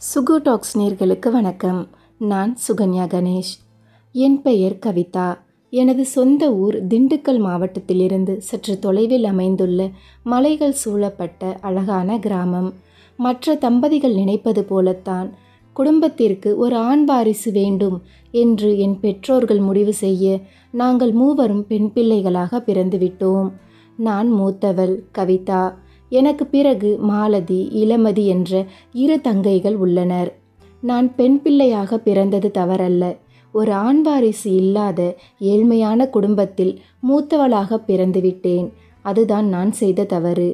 Sukhu tax நேர்களுக்கு வணக்கம். நான் சுகன்யா கணேஷ். என் பெயர் கவிதா. எனது சொந்த ஊர் திண்டுக்கல் மாவட்டத்திலிருந்து சற்று தொலைவில் அமைந்துள்ள மலைகள் சூழப்பட்ட அழகான கிராமம். மற்ற தம்பதிகள் நினைப்பது போலத்தான் குடும்பத்திற்கு ஒரு ஆண் வாரிசு வேண்டும் என்று என் பெற்றோர்கள் முடிவு செய்ய நாங்கள் மூவரும் பெண் பிள்ளைகளாக பிறந்துவிட்டோம். நான் மூத்தவள் கவிதா. எனக்கு பிறகு மாலதி, இளமதி என்ற 2 தங்கைகள் உள்ளனர். நான் பெண் பிள்ளையாக பிறந்தது தவறல்ல. ஒரு ஆண் வாரிசு இல்லாத ஏழ்மையான குடும்பத்தில் மூத்தவளாக பிறந்துவிட்டேன். அதுதான் நான் செய்த தவறு.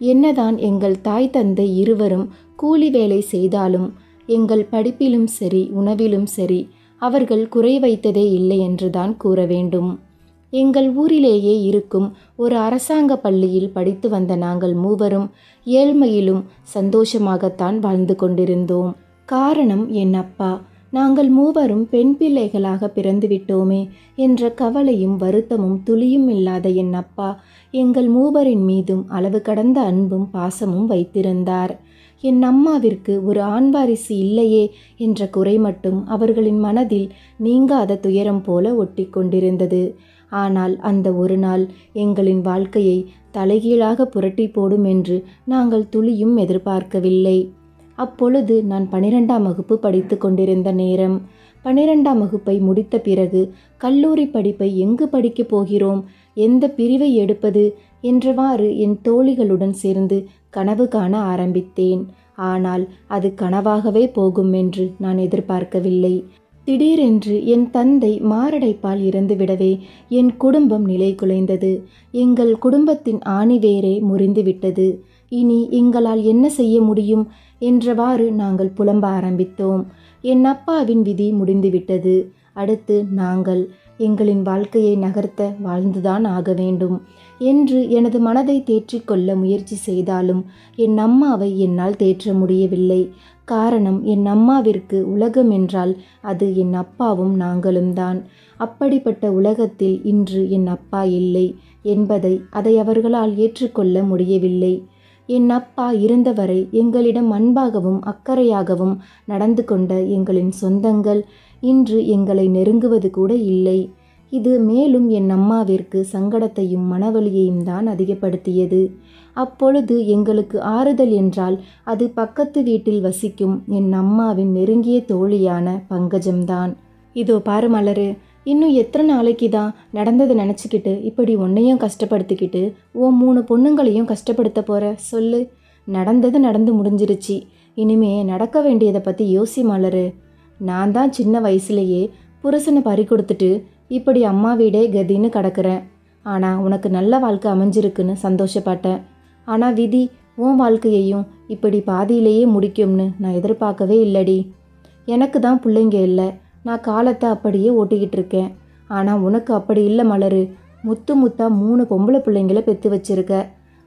என்னதான் எங்கள் தாய் தந்தை இருவரும் கூலி வேலை செய்தாலும் எங்கள் படிப்பிலும் சரி உணவிலும் சரி அவர்கள் குறை வைத்ததே இல்லை என்றுதான் கூற வேண்டும். எங்கள் ஊரிலேயே இருக்கும் ஒரு அரசாங்க பள்ளியில் படித்து வந்த நாங்கள் மூவரும் ஏழ்மையிலும் சந்தோஷமாகத்தான் வாழ்ந்து கொண்டிருந்தோம். காரணம் என் அப்பா. நாங்கள் மூவரும் பெண் பிள்ளைகளாக பிறந்துவிட்டோமே என்ற கவலையும் வருத்தமும் துளியும் இல்லாத என் அப்பா எங்கள் மூவரின் மீதும் அளவு கடந்த அன்பும் பாசமும் வைத்திருந்தார். என் அம்மாவிற்கு ஒரு ஆண் வாரிசு இல்லையே என்ற குறை மட்டும் அவர்களின் மனதில் நீங்காத துயரம் போல ஒட்டி கொண்டிருந்தது. ஆனால் அந்த ஒரு நாள் எங்களின் வாழ்க்கையை தலைகீழாக புரட்டி போடும் என்று நாங்கள் துளியும் எதிர்பார்க்கவில்லை. அப்பொழுது நான் 12ஆம் வகுப்பு படித்து கொண்டிருந்த நேரம். 12ஆம் வகுப்பை முடித்த பிறகு கல்லூரி படிப்பை எங்கு படிக்கப் போகிறோம், எந்த பிரிவை எடுப்பது என்றவாறு என் தோழிகளுடன் சேர்ந்து கனவு காண ஆரம்பித்தேன். ஆனால் அது கனவாகவே போகும் என்று நான் எதிர்பார்க்கவில்லை. திடீரென்று என் தந்தை மாரடைப்பால் இறந்துவிடவே என் குடும்பம் நிலை குலைந்தது. எங்கள் குடும்பத்தின் ஆணிவேரே முறிந்துவிட்டது. இனி எங்களால் என்ன செய்ய முடியும் என்றவாறு நாங்கள் புலம்ப ஆரம்பித்தோம். என் அப்பாவின் விதி முடிந்துவிட்டது. அடுத்து நாங்கள் எங்களின் வாழ்க்கையை நகர்த்த வாழ்ந்துதான் ஆக வேண்டும் என்று எனது மனதை தேற்றிக்கொள்ள முயற்சி செய்தாலும் என் அம்மாவை என்னால் தேற்ற முடியவில்லை. காரணம், என் அம்மாவிற்கு உலகம் என்றால் அது என் அப்பாவும் நாங்களும் தான். அப்படிப்பட்ட உலகத்தில் இன்று என் அப்பா இல்லை என்பதை அதை அவர்களால் ஏற்றுக்கொள்ள முடியவில்லை. என் அப்பா இருந்தவரை எங்களிடம் அன்பாகவும் அக்கறையாகவும் நடந்து கொண்ட எங்களின் சொந்தங்கள் இன்று எங்களை நெருங்குவது கூட இல்லை. இது மேலும் என் அம்மாவிற்கு சங்கடத்தையும் மனவலியையும் தான் அதிகப்படுத்தியது. அப்பொழுது எங்களுக்கு ஆறுதல் என்றால் அது பக்கத்து வீட்டில் வசிக்கும் என் அம்மாவின் நெருங்கிய தோழியான பங்கஜம்தான். இதோ பாரு மலரு, இன்னும் எத்தனை நாளைக்கு தான் நடந்ததை நினச்சிக்கிட்டு இப்படி உன்னையும் கஷ்டப்படுத்திக்கிட்டு உன் 3 பொண்ணுங்களையும் கஷ்டப்படுத்த போகிற சொல்லு. நடந்தது நடந்து முடிஞ்சிருச்சு. இனிமே நடக்க வேண்டியதை பற்றி யோசி மலரு. நான் தான் சின்ன வயசுலேயே புருஷனை பறி கொடுத்துட்டு இப்படி அம்மா வீடே கதின்னு கிடக்கிறேன். ஆனால் உனக்கு நல்ல வாழ்க்கை அமைஞ்சிருக்குன்னு சந்தோஷப்பட்டேன். ஆனால் விதி உன் வாழ்க்கையையும் இப்படி பாதியிலேயே முடிக்கும்னு நான் எதிர்பார்க்கவே இல்லடி. எனக்கு தான் பிள்ளைங்க இல்லை. நான் காலத்தை அப்படியே ஓட்டிக்கிட்டு இருக்கேன். ஆனால் உனக்கு அப்படி இல்லை மலரு. முத்து முத்தா 3 பொம்பளை பிள்ளைங்களை பெற்று வச்சிருக்க.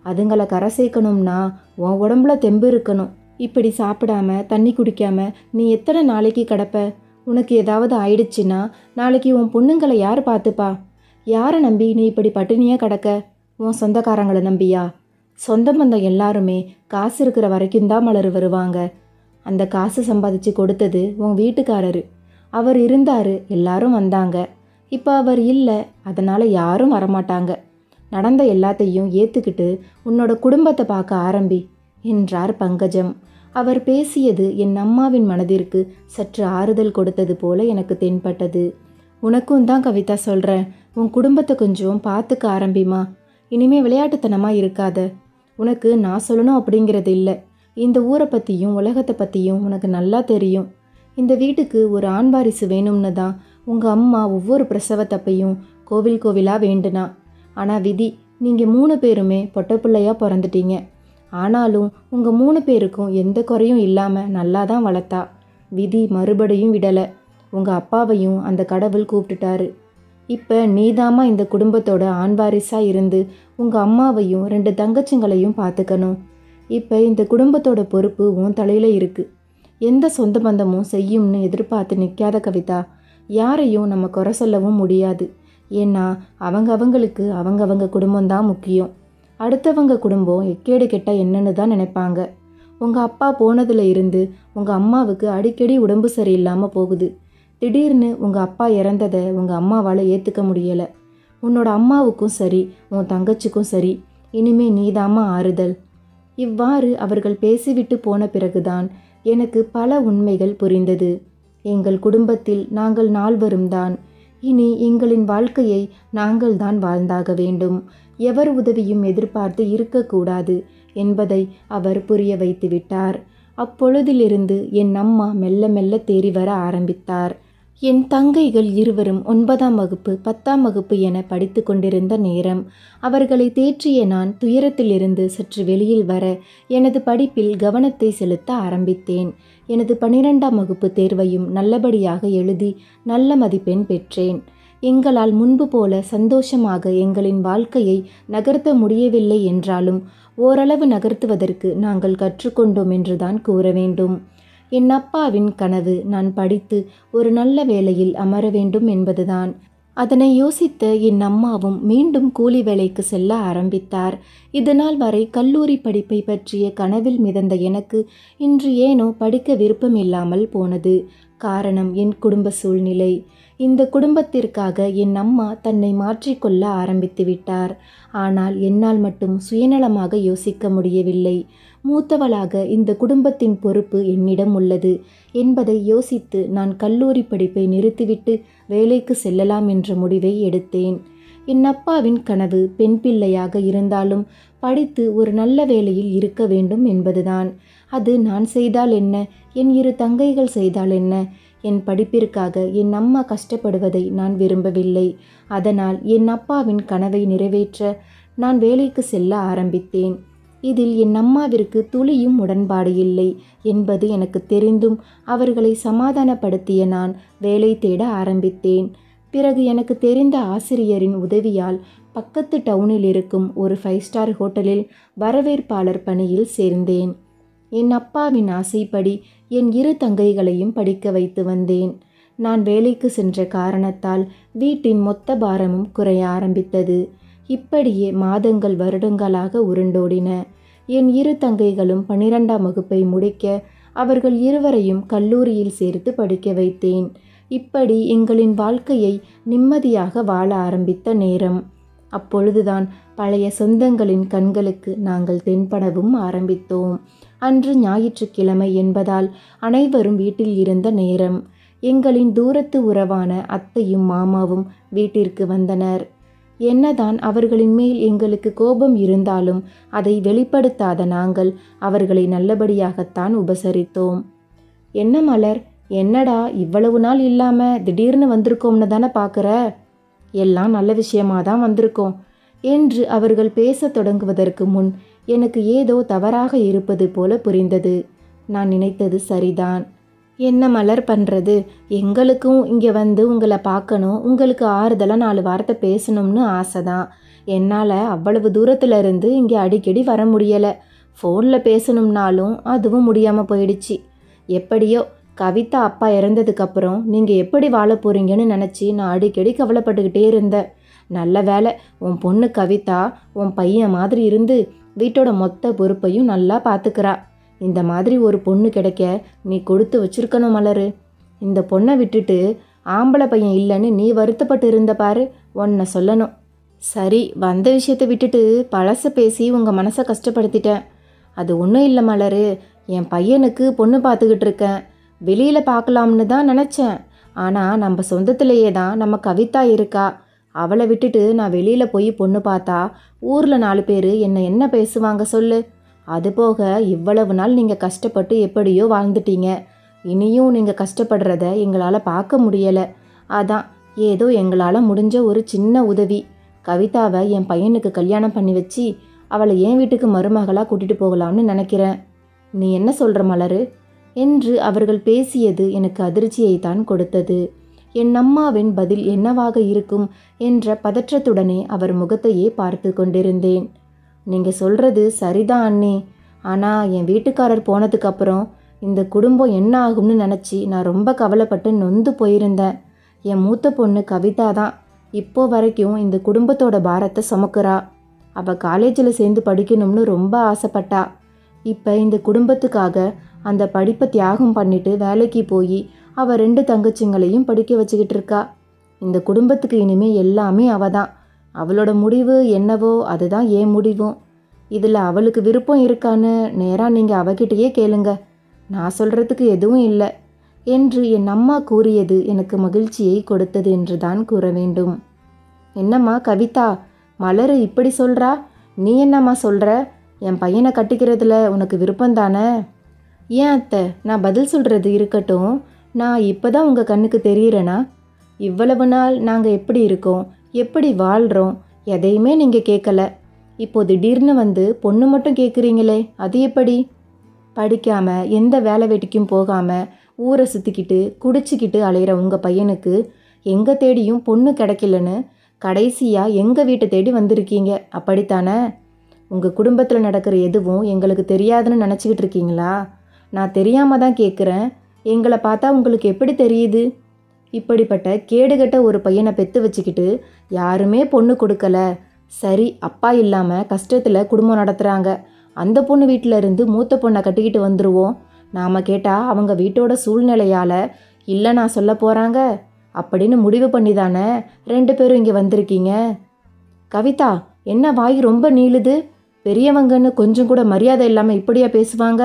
அதுங்களை கரை சேர்க்கணும்னா உன் உடம்புல தெம்பு இருக்கணும். இப்படி சாப்பிடாம தண்ணி குடிக்காம நீ எத்தனை நாளைக்கு கிடப்ப? உனக்கு ஏதாவது ஆயிடுச்சுன்னா நாளைக்கு உன் பொண்ணுங்களை யார் பார்த்துப்பா? யாரை நம்பி நீ இப்படி பட்டினியாக கிடக்க? உன் சொந்தக்காரங்களை நம்பியா? சொந்த பந்தம் எல்லாருமே காசு இருக்கிற வரைக்கும் தான் மலர் வருவாங்க. அந்த காசு சம்பாதிச்சு கொடுத்தது உன் வீட்டுக்காரரு. அவர் இருந்தார், எல்லாரும் வந்தாங்க. இப்போ அவர் இல்லை, அதனால் யாரும் வரமாட்டாங்க. நடந்த எல்லாத்தையும் ஏற்றுக்கிட்டு உன்னோட குடும்பத்தை பார்க்க ஆரம்பி என்றார் பங்கஜம். அவர் பேசியது என் அம்மாவின் மனதிற்கு சற்று ஆறுதல் கொடுத்தது போல எனக்கு தென்பட்டது. உனக்கும் தான் கவிதா சொல்கிறேன், உன் குடும்பத்தை கொஞ்சம் பார்த்துக்க ஆரம்பிமா. இனிமே விளையாட்டுத்தனமாக இருக்காத. உனக்கு நான் சொல்லணும் அப்படிங்கிறது இல்லை. இந்த ஊரை பற்றியும் உலகத்தை பற்றியும் உனக்கு நல்லா தெரியும். இந்த வீட்டுக்கு ஒரு ஆண் வாரிசு வேணும்னு தான் உங்கள் அம்மா ஒவ்வொரு பிரசவத்தப்பையும் கோவில் கோவிலாக வேண்டுனா. ஆனால் விதி, நீங்கள் 3 பேருமே பொட்டை பிள்ளையாக பிறந்துட்டீங்க. ஆனாலும் உங்கள் 3 பேருக்கும் எந்த குறையும் இல்லாமல் நல்லா தான் வளர்த்தா. விதி மறுபடியும் விடலை. உங்கள் அப்பாவையும் அந்த கடவுள் கூப்பிட்டுட்டாரு. இப்போ நீதாம்மா இந்த குடும்பத்தோட ஆண் வாரிசாக இருந்து உங்கள் அம்மாவையும் 2 தங்கச்சிங்களையும் பார்த்துக்கணும். இப்போ இந்த குடும்பத்தோட பொறுப்பு உன் தலையில் இருக்குது. எந்த சொந்த பந்தமும் செய்யும்னு எதிர்பார்த்து நிற்காத கவிதா. யாரையும் நம்ம குறை சொல்லவும் முடியாது. ஏன்னா அவங்களுக்கு அவங்கவங்க குடும்பம்தான் முக்கியம். அடுத்தவங்க குடும்பம் எக்கேடு கெட்ட என்னன்னு தான் நினைப்பாங்க. உங்கள் அப்பா போனதுல இருந்து உங்கள் அம்மாவுக்கு அடிக்கடி உடம்பு சரியில்லாமல் போகுது. திடீர்னு உங்கள் அப்பா இறந்ததை உங்கள் அம்மாவால் ஏற்றுக்க முடியலை. உன்னோட அம்மாவுக்கும் சரி உன் தங்கச்சிக்கும் சரி இனிமே நீதாம்மா ஆறுதல். இவ்வாறு அவர்கள் பேசிவிட்டு போன பிறகுதான் எனக்கு பல உண்மைகள் புரிந்தது. எங்கள் குடும்பத்தில் நாங்கள் நால்வரும் தான். இனி எங்களின் வாழ்க்கையை நாங்கள் தான் வாழ்ந்தாக வேண்டும். எவர் உதவியும் எதிர்பார்த்து இருக்கக்கூடாது என்பதை அவர் புரிய வைத்து விட்டார். அப்பொழுதிலிருந்து என் அம்மா மெல்ல மெல்ல தேறி வர ஆரம்பித்தார். என் தங்கைகள் இருவரும் 9ஆம் வகுப்பு 10ஆம் வகுப்பு என படித்து கொண்டிருந்த நேரம். அவர்களை தேற்றிய நான் துயரத்திலிருந்து சற்று வெளியில் வர எனது படிப்பில் கவனத்தை செலுத்த ஆரம்பித்தேன். எனது 12ஆம் வகுப்பு தேர்வையும் நல்லபடியாக எழுதி நல்ல மதிப்பெண் பெற்றேன். எங்களால் முன்பு போல சந்தோஷமாக எங்களின் வாழ்க்கையை நகர்த்த முடியவில்லை என்றாலும் ஓரளவு நகர்த்துவதற்கு நாங்கள் கற்றுக்கொண்டோம் என்றுதான் கூற வேண்டும். என் அப்பாவின் கனவு நான் படித்து ஒரு நல்ல வேலையில் அமர வேண்டும் என்பதுதான். அதனை யோசித்த என் அம்மாவும் மீண்டும் கூலி வேலைக்கு செல்ல ஆரம்பித்தார். இதுநாள் வரை கல்லூரி படிப்பை பற்றிய கனவில் மிதந்த எனக்கு இன்று ஏனோ படிக்க விருப்பம் இல்லாமல் போனது. காரணம் என் குடும்ப சூழ்நிலை. இந்த குடும்பத்திற்காக என் அம்மா தன்னை மாற்றிக்கொள்ள ஆரம்பித்து விட்டார். ஆனால் என்னால் மட்டும் சுயநலமாக யோசிக்க முடியவில்லை. மூத்தவளாக இந்த குடும்பத்தின் பொறுப்பு என்னிடம் உள்ளது என்பதை யோசித்து நான் கல்லூரி படிப்பை நிறுத்திவிட்டு வேலைக்கு செல்லலாம் என்ற முடிவை எடுத்தேன். என் அப்பாவின் கனவு பெண் பிள்ளையாக இருந்தாலும் படித்து ஒரு நல்ல வேலையில் இருக்க வேண்டும் என்பதுதான். அது நான் செய்தால் என்ன, என் 2 தங்கைகள் செய்தால் என்ன? என் படிப்பிற்காக என் அம்மா கஷ்டப்படுவதை நான் விரும்பவில்லை. அதனால் என் அப்பாவின் கனவை நிறைவேற்ற நான் வேலைக்கு செல்ல ஆரம்பித்தேன். இதில் என் அம்மாவிற்கு துளியும் உடன்பாடு இல்லை என்பது எனக்கு தெரிந்தும் அவர்களை சமாதானப்படுத்திய நான் வேலை தேட ஆரம்பித்தேன். பிறகு எனக்கு தெரிந்த ஆசிரியரின் உதவியால் பக்கத்து டவுனில் இருக்கும் ஒரு 5 ஸ்டார் ஹோட்டலில் வரவேற்பாளர் பணியில் சேர்ந்தேன். என் அப்பாவின் ஆசைப்படி என் 2 தங்கைகளையும் படிக்க வைத்து வந்தேன். நான் வேலைக்கு சென்ற காரணத்தால் வீட்டின் மொத்த பாரமும் குறைய ஆரம்பித்தது. இப்படியே மாதங்கள் வருடங்களாக உருண்டோடின. என் 2 தங்கைகளும் 12ஆம் வகுப்பை முடிக்க அவர்கள் இருவரையும் கல்லூரியில் சேர்த்து படிக்க வைத்தேன். இப்படி எங்களின் வாழ்க்கையை நிம்மதியாக வாழ ஆரம்பித்த நேரம். அப்பொழுதுதான் பழைய சொந்தங்களின் கண்களுக்கு நாங்கள் தென்படவும் ஆரம்பித்தோம். அன்று ஞாயிற்றுக்கிழமை என்பதால் அனைவரும் வீட்டில் இருந்த நேரம். எங்களின் தூரத்து உறவான அத்தையும் மாமாவும் வீட்டிற்கு வந்தனர். என்னதான் அவர்களின் மேல் எங்களுக்கு கோபம் இருந்தாலும் அதை வெளிப்படுத்தாத நாங்கள் அவர்களை நல்லபடியாகத்தான் உபசரித்தோம். என்ன மலர், என்னடா இவ்வளவு நாள் இல்லாம திடீர்னு வந்திருக்கோம்னு தானே பார்க்குற? எல்லாம் நல்ல விஷயமா தான் வந்திருக்கோம் என்று அவர்கள் பேசத் தொடங்குவதற்கு முன் எனக்கு ஏதோ தவறாக இருப்பது போல புரிந்தது. நான் நினைத்தது சரிதான். என்ன மலர் பண்ணுறது, எங்களுக்கும் இங்கே வந்து உங்களை பார்க்கணும், உங்களுக்கு ஆறுதலாக 4 வார்த்தை பேசணும்னு ஆசை தான். என்னால் அவ்வளவு தூரத்தில் இருந்து இங்கே அடிக்கடி வர முடியலை. ஃபோனில் பேசணும்னாலும் அதுவும் முடியாமல் போயிடுச்சு. எப்படியோ கவிதா அப்பா இறந்ததுக்கப்புறம் நீங்கள் எப்படி வாழ போகிறீங்கன்னு நினச்சி நான் அடிக்கடி கவலைப்பட்டுக்கிட்டே இருந்தேன். நல்ல வேலை, உன் பொண்ணு கவிதா உன் பையன் மாதிரி இருந்து வீட்டோட மொத்த பொறுப்பையும் நல்லா பார்த்துக்கிறா. இந்த மாதிரி ஒரு பொண்ணு கிடைக்க நீ கொடுத்து வச்சிருக்கணும் மலரு. இந்த பொண்ணை விட்டுட்டு ஆம்பளை பையன் இல்லைன்னு நீ வருத்தப்பட்டு இருந்த பாரு, உன்னை சொல்லணும். சரி, வந்த விஷயத்தை விட்டுட்டு பழச பேசி உங்கள் மனசை கஷ்டப்படுத்திட்டேன். அது ஒன்றும் இல்லை மலரு, என் பையனுக்கு பொண்ணு பார்த்துக்கிட்டு இருக்கேன். வெளியில் பார்க்கலாம்னு தான் நினச்சேன். ஆனால் நம்ம சொந்தத்திலேயே தான் நம்ம கவிதா இருக்கா. அவளை விட்டுட்டு நான் வெளியில் போய் பொண்ணு பார்த்தா ஊரில் 4 பேர் என்ன பேசுவாங்க சொல்லு. அதுபோக இவ்வளவு நாள் நீங்கள் கஷ்டப்பட்டு எப்படியோ வாழ்ந்துட்டீங்க. இனியும் நீங்கள் கஷ்டப்படுறத எங்களால் பார்க்க முடியலை. அதான் ஏதோ எங்களால் முடிஞ்ச ஒரு சின்ன உதவி. கவிதாவை என் பையனுக்கு கல்யாணம் பண்ணி வச்சு அவளை என் வீட்டுக்கு மருமகளாக கூட்டிகிட்டு போகலாம்னு நினைக்கிறேன். நீ என்ன சொல்கிற மலரு என்று அவர்கள் பேசியது எனக்கு அதிர்ச்சியை தான் கொடுத்தது. என் அம்மாவின் பதில் என்னவாக இருக்கும் என்ற பதற்றத்துடனே அவர் முகத்தையே பார்த்து கொண்டிருந்தேன். நீங்கள் சொல்கிறது சரிதான் அண்ணி, ஆனால் என் வீட்டுக்காரர் போனதுக்கப்புறம் இந்த குடும்பம் என்ன ஆகும்னு நினச்சி நான் ரொம்ப கவலைப்பட்டு நொந்து போயிருந்தேன். என் மூத்த பொண்ணு கவிதா தான் இப்போ வரைக்கும் இந்த குடும்பத்தோட பாரத்தை சுமக்கிறா. அவள் காலேஜில் சேர்ந்து படிக்கணும்னு ரொம்ப ஆசைப்பட்டா. இப்போ இந்த குடும்பத்துக்காக அந்த படிப்பை தியாகம் பண்ணிட்டு வேலைக்கு போய் அவள் 2 தங்கச்சிங்களையும் படிக்க வச்சுக்கிட்டு இருக்கா. இந்த குடும்பத்துக்கு இனிமே எல்லாமே அவ தான். அவளோட முடிவு என்னவோ அதுதான் என் முடிவும். இதில் அவளுக்கு விருப்பம் இருக்கான்னு நேராக நீங்கள் அவகிட்டயே கேளுங்க. நான் சொல்கிறதுக்கு எதுவும் இல்லை என்று என் அம்மா கூறியது எனக்கு மகிழ்ச்சியை கொடுத்தது என்று தான் கூற வேண்டும். என்னம்மா கவிதா, மலர் இப்படி சொல்கிறா, நீ என்னம்மா சொல்கிற? என் பையனை கட்டிக்கிறதுல உனக்கு விருப்பம்தானே? ஏன் அத்தை, நான் பதில் சொல்கிறது இருக்கட்டும். நான் இப்போ தான் உங்கள் கண்ணுக்கு தெரியுறேனா? இவ்வளவு நாள் நாங்கள் எப்படி இருக்கோம், எப்படி வாழ்கிறோம், எதையுமே நீங்கள் கேட்கல. இப்போ திடீர்னு வந்து பொண்ணு மட்டும் கேட்குறீங்களே, அது எப்படி? படிக்காமல் எந்த வேலை வெட்டிக்கும் போகாமல் ஊரை சுற்றிக்கிட்டு குடிச்சிக்கிட்டு அலையிற உங்கள் பையனுக்கு எங்கே தேடியும் பொண்ணு கிடைக்கலன்னு கடைசியாக எங்கள் வீட்டை தேடி வந்திருக்கீங்க, அப்படித்தானே? உங்கள் குடும்பத்தில் நடக்கிற எதுவும் எங்களுக்கு தெரியாதுன்னு நினச்சிக்கிட்டு இருக்கீங்களா? நான் தெரியாமல் தான் கேட்குறேன். எங்களை பார்த்தா உங்களுக்கு எப்படி தெரியுது? இப்படிப்பட்ட கேடுகட்ட ஒரு பையனை பெற்று வச்சுக்கிட்டு யாருமே பொண்ணு கொடுக்கல, சரி அப்பா இல்லாமல் கஷ்டத்தில் குடும்பம் நடத்துகிறாங்க, அந்த பொண்ணு வீட்டில் இருந்து மூத்த பொண்ணை கட்டிக்கிட்டு வந்துடுவோம், நாம் கேட்டால் அவங்க வீட்டோட சூழ்நிலையால் இல்லை நான் சொல்ல போகிறாங்க அப்படின்னு முடிவு பண்ணி தானே 2 பேரும் இங்கே வந்திருக்கீங்க. கவிதா, என்ன வாய் ரொம்ப நீளுது? பெரியவங்கன்னு கொஞ்சம் கூட மரியாதை இல்லாமல் இப்படியா பேசுவாங்க?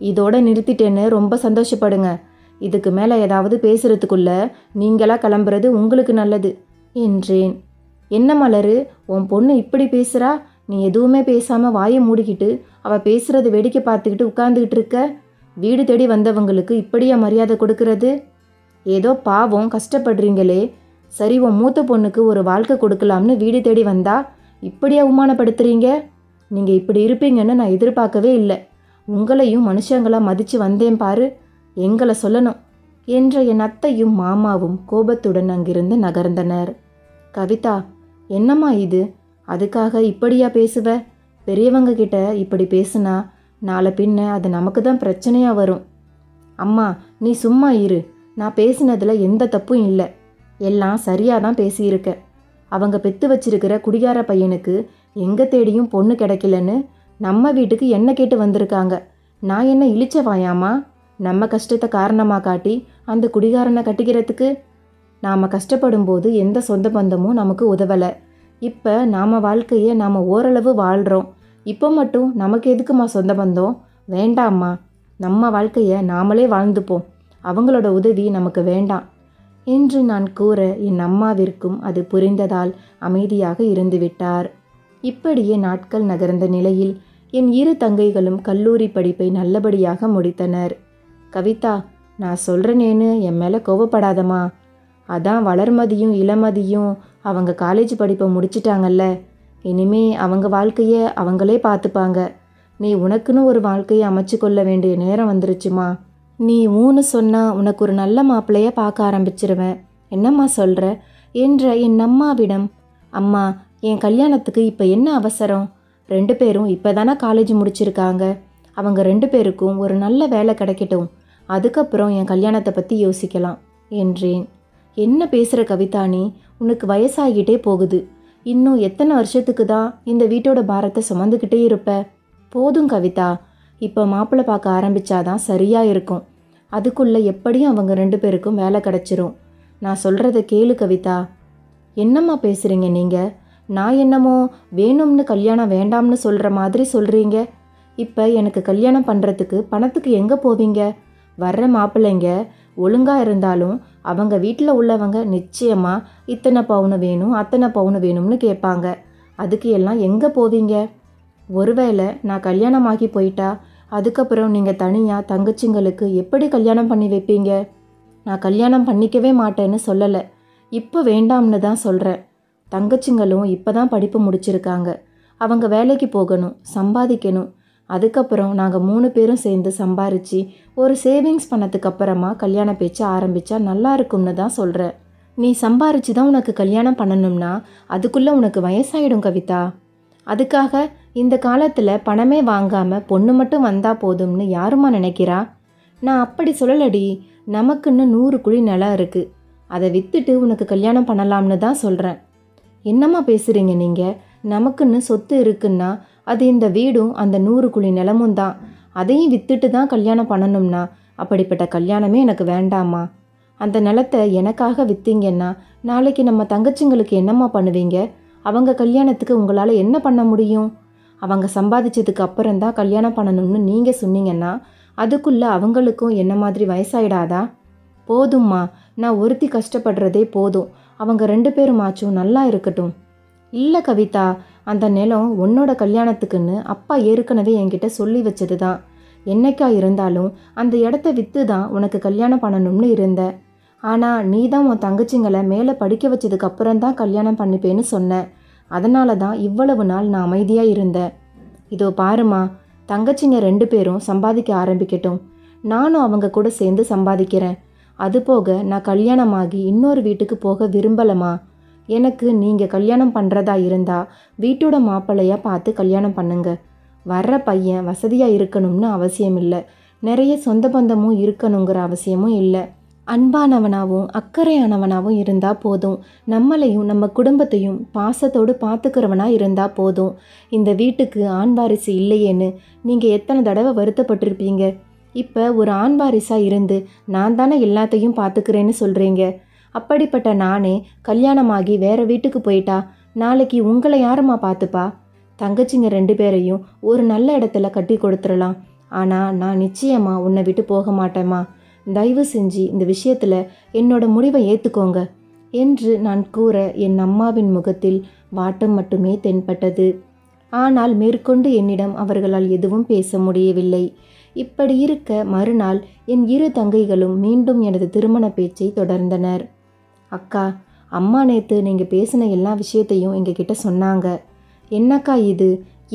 இதோட நிறுத்திட்டேன்னு ரொம்ப சந்தோஷப்படுங்க. இதுக்கு மேலே ஏதாவது பேசுகிறதுக்குள்ள நீங்களா கிளம்புறது உங்களுக்கு நல்லது என்றேன். என்ன மலரு, உன் பொண்ணு இப்படி பேசுகிறா? நீ எதுவுமே பேசாமல் வாயை மூடிக்கிட்டு அவள் பேசுகிறத வேடிக்கை பார்த்துக்கிட்டு உட்காந்துக்கிட்டு இருக்க. வீடு தேடி வந்தவங்களுக்கு இப்படியா மரியாதை கொடுக்கறது? ஏதோ பாவம் கஷ்டப்படுறீங்களே, சரி உன் மூத்த பொண்ணுக்கு ஒரு வாழ்க்கை கொடுக்கலாம்னு வீடு தேடி வந்தா இப்படியா அவமானப்படுத்துறீங்க? நீங்கள் இப்படி இருப்பீங்கன்னு நான் எதிர்பார்க்கவே இல்லை. உங்களையும் மனுஷங்களாக மதித்து வந்தேன் பாரு, எங்களை சொல்லணும் என்ற என் அத்தையும் மாமாவும் கோபத்துடன் அங்கிருந்து நகர்ந்தனர். கவிதா, என்னம்மா இது? அதுக்காக இப்படியா பேசுவ? பெரியவங்க கிட்ட இப்படி பேசுனா நாளை பின்ன அது நமக்கு தான் பிரச்சனையாக வரும். அம்மா நீ சும்மா இரு, நான் பேசினதில் எந்த தப்பும் இல்லை, எல்லாம் சரியாக தான் பேசியிருக்க. அவங்க பெற்று வச்சிருக்கிற குடிகார பையனுக்கு எங்கே தேடியும் பொண்ணு கிடைக்கலன்னு நம்ம வீட்டுக்கு என்ன கேட்டு வந்திருக்காங்க. நான் என்ன இழிச்ச வாயாமா? நம்ம கஷ்டத்தை காரணமாக காட்டி அந்த குடிகாரனை கட்டிக்கிறதுக்கு? நாம் கஷ்டப்படும் போது எந்த சொந்த பந்தமும் நமக்கு உதவலை. இப்போ நாம் வாழ்க்கையை நாம் ஓரளவு வாழ்கிறோம். இப்போ மட்டும் நமக்கு எதுக்குமா சொந்த பந்தம்? வேண்டாம்மா, நம்ம வாழ்க்கையை நாமளே வாழ்ந்துப்போம், அவங்களோட உதவி நமக்கு வேண்டாம் என்று நான் கூற என் அம்மாவிற்கும் அது புரிந்ததால் அமைதியாக இருந்துவிட்டார். இப்படியே நாட்கள் நகர்ந்த நிலையில் என் 2 தங்கைகளும் கல்லூரி படிப்பை நல்லபடியாக முடித்தனர். கவிதா, நான் சொல்கிறேனேன்னு என் மேலே கோவப்படாதம்மா. அதான் வளர்மதியும் இளமதியும் அவங்க காலேஜ் படிப்பை முடிச்சிட்டாங்கல்ல, இனிமே அவங்க வாழ்க்கையை அவங்களே பார்த்துப்பாங்க. நீ உனக்குன்னு ஒரு வாழ்க்கையை அமைச்சு கொள்ள வேண்டிய நேரம் வந்துருச்சுமா. நீ ஊன்னு சொன்னால் உனக்கு ஒரு நல்ல மாப்பிள்ளைய பார்க்க ஆரம்பிச்சிருவேன். என்னம்மா சொல்கிற என்ற என் அம்மாவிடம், அம்மா என் கல்யாணத்துக்கு இப்போ என்ன அவசரம்? 2 பேரும் இப்போ தானே காலேஜ் முடிச்சிருக்காங்க. அவங்க 2 பேருக்கும் ஒரு நல்ல வேலை கிடைக்கட்டும், அதுக்கப்புறம் என் கல்யாணத்தை பற்றி யோசிக்கலாம் என்றேன். என்ன பேசுகிற கவிதா நீ? உனக்கு வயசாகிட்டே போகுது. இன்னும் எத்தனை வருஷத்துக்கு தான் இந்த வீட்டோட பாரத்தை சுமந்துக்கிட்டே இருப்ப? போதும் கவிதா, இப்போ மாப்பிள்ளை பார்க்க ஆரம்பித்தாதான் சரியாக இருக்கும். அதுக்குள்ளே எப்படியும் அவங்க 2 பேருக்கும் வேலை கிடச்சிரும். நான் சொல்கிறத கேளு கவிதா. என்னம்மா பேசுகிறீங்க நீங்கள்? நான் என்னமோ வேணும்னு கல்யாணம் வேண்டாம்னு சொல்கிற மாதிரி சொல்கிறீங்க. இப்போ எனக்கு கல்யாணம் பண்ணுறதுக்கு பணத்துக்கு எங்கே போவீங்க? வர்ற மாப்பிள்ளைங்க ஒழுங்காக இருந்தாலும் அவங்க வீட்டில் உள்ளவங்க நிச்சயமாக இத்தனை பவுனு வேணும் அத்தனை பவுனு வேணும்னு கேட்பாங்க. அதுக்கு எல்லாம் எங்கே போவீங்க? ஒருவேளை நான் கல்யாணமாகி போயிட்டா அதுக்கப்புறம் நீங்கள் தனியாக தங்கச்சிங்களுக்கு எப்படி கல்யாணம் பண்ணி வைப்பீங்க? நான் கல்யாணம் பண்ணிக்கவே மாட்டேன்னு சொல்லலை, இப்போ வேண்டாம்னு தான் சொல்கிறேன். தங்கச்சிங்களும் இப்போ தான் படிப்பு முடிச்சிருக்காங்க. அவங்க வேலைக்கு போகணும், சம்பாதிக்கணும். அதுக்கப்புறம் நாங்கள் 3 பேரும் சேர்ந்து சம்பாரித்து ஒரு சேவிங்ஸ் பண்ணதுக்கு அப்புறமா கல்யாண பேச்சு ஆரம்பித்தா நல்லா இருக்கும்னு தான் சொல்கிறேன். நீ சம்பாரித்து தான் உனக்கு கல்யாணம் பண்ணணும்னா அதுக்குள்ளே உனக்கு வயசாயிடும் கவிதா. அதுக்காக இந்த காலத்தில் பணமே வாங்காமல் பொண்ணு மட்டும் வந்தால் போதும்னு யாருமா நினைக்கிறா? நான் அப்படி சொல்லலடி, நமக்குன்னு 100 குழி நிலம் இருக்குது, அதை விற்றுட்டு உனக்கு கல்யாணம் பண்ணலாம்னு தான் சொல்கிறேன். என்னம்மா பேசுகிறீங்க நீங்கள்? நமக்குன்னு சொத்து இருக்குன்னா அது இந்த வீடும் அந்த 100 குழி நிலமும் தான். அதையும் வித்துட்டு தான் கல்யாணம் பண்ணணும்னா அப்படிப்பட்ட கல்யாணமே எனக்கு வேண்டாமா. அந்த நிலத்தை எனக்காக விற்றீங்கன்னா நாளைக்கு நம்ம தங்கச்சிங்களுக்கு என்னம்மா பண்ணுவீங்க? அவங்க கல்யாணத்துக்கு உங்களால் என்ன பண்ண முடியும்? அவங்க சம்பாதிச்சதுக்கு அப்புறம்தான் கல்யாணம் பண்ணணும்னு நீங்கள் சொன்னீங்கன்னா அதுக்குள்ளே அவங்களுக்கும் என்ன மாதிரி வயசாயிடாதா? போதும்மா, நான் ஒருத்தி கஷ்டப்படுறதே போதும். அவங்க 2 பேருமாச்சும் நல்லா இருக்கட்டும். இல்லை கவிதா, அந்த நிலம் உன்னோட கல்யாணத்துக்குன்னு அப்பா ஏற்கனவே என்கிட்ட சொல்லி வச்சது தான். என்னைக்கா இருந்தாலும் அந்த இடத்த விற்று தான் உனக்கு கல்யாணம் பண்ணணும்னு இருந்த. ஆனால் நீ தான் உன் தங்கச்சிங்களை மேலே படிக்க வச்சதுக்கு அப்புறம்தான் கல்யாணம் பண்ணிப்பேன்னு சொன்ன. அதனால தான் இவ்வளவு நாள் நான் அமைதியாக இருந்தேன். இதோ பாருமா, தங்கச்சிங்க 2 பேரும் சம்பாதிக்க ஆரம்பிக்கட்டும். நானும் அவங்க கூட சேர்ந்து சம்பாதிக்கிறேன். அதுபோக நான் கல்யாணமாகி இன்னொரு வீட்டுக்கு போக விரும்பலம்மா. எனக்கு நீங்கள் கல்யாணம் பண்ணுறதா இருந்தால் வீட்டோட மாப்பிள்ளையாக பார்த்து கல்யாணம் பண்ணுங்க. வர்ற பையன் வசதியாக இருக்கணும்னு அவசியம் இல்லை. நிறைய சொந்த பந்தமும் இருக்கணுங்கிற அவசியமும் இல்லை. அன்பானவனாகவும் அக்கறையானவனாகவும் இருந்தால் போதும். நம்மளையும் நம்ம குடும்பத்தையும் பாசத்தோடு பார்த்துக்கிறவனா இருந்தால் போதும். இந்த வீட்டுக்கு ஆண் வாரிசு இல்லையேன்னு நீங்கள் எத்தனை தடவை வருத்தப்பட்டிருப்பீங்க. இப்போ ஒரு ஆண் வாரிசாக இருந்து நான் தானே எல்லாத்தையும் பார்த்துக்கிறேன்னு சொல்கிறீங்க. அப்படிப்பட்ட நானே கல்யாணமாகி வேறு வீட்டுக்கு போயிட்டா நாளைக்கு உங்களை யாரும்மா பார்த்துப்பா? தங்கச்சிங்க 2 பேரையும் ஒரு நல்ல இடத்துல கட்டி கொடுத்துடலாம். ஆனால் நான் நிச்சயமாக உன்னை விட்டு போக மாட்டேம்மா. தயவு செஞ்சு இந்த விஷயத்தில் என்னோட முடிவை ஏற்றுக்கோங்க என்று நான் கூற என் அம்மாவின் முகத்தில் வாட்டம் மட்டுமே தென்பட்டது. ஆனால் மேற்கொண்டு என்னிடம் அவர்களால் எதுவும் பேச முடியவில்லை. இப்படி இருக்க மறுநாள் என் 2 தங்கைகளும் மீண்டும் எனது திருமண பேச்சை தொடர்ந்தனர். அக்கா, அம்மா நேற்று நீங்கள் பேசின எல்லா விஷயத்தையும் எங்ககிட்ட சொன்னாங்க. என்னக்கா இது?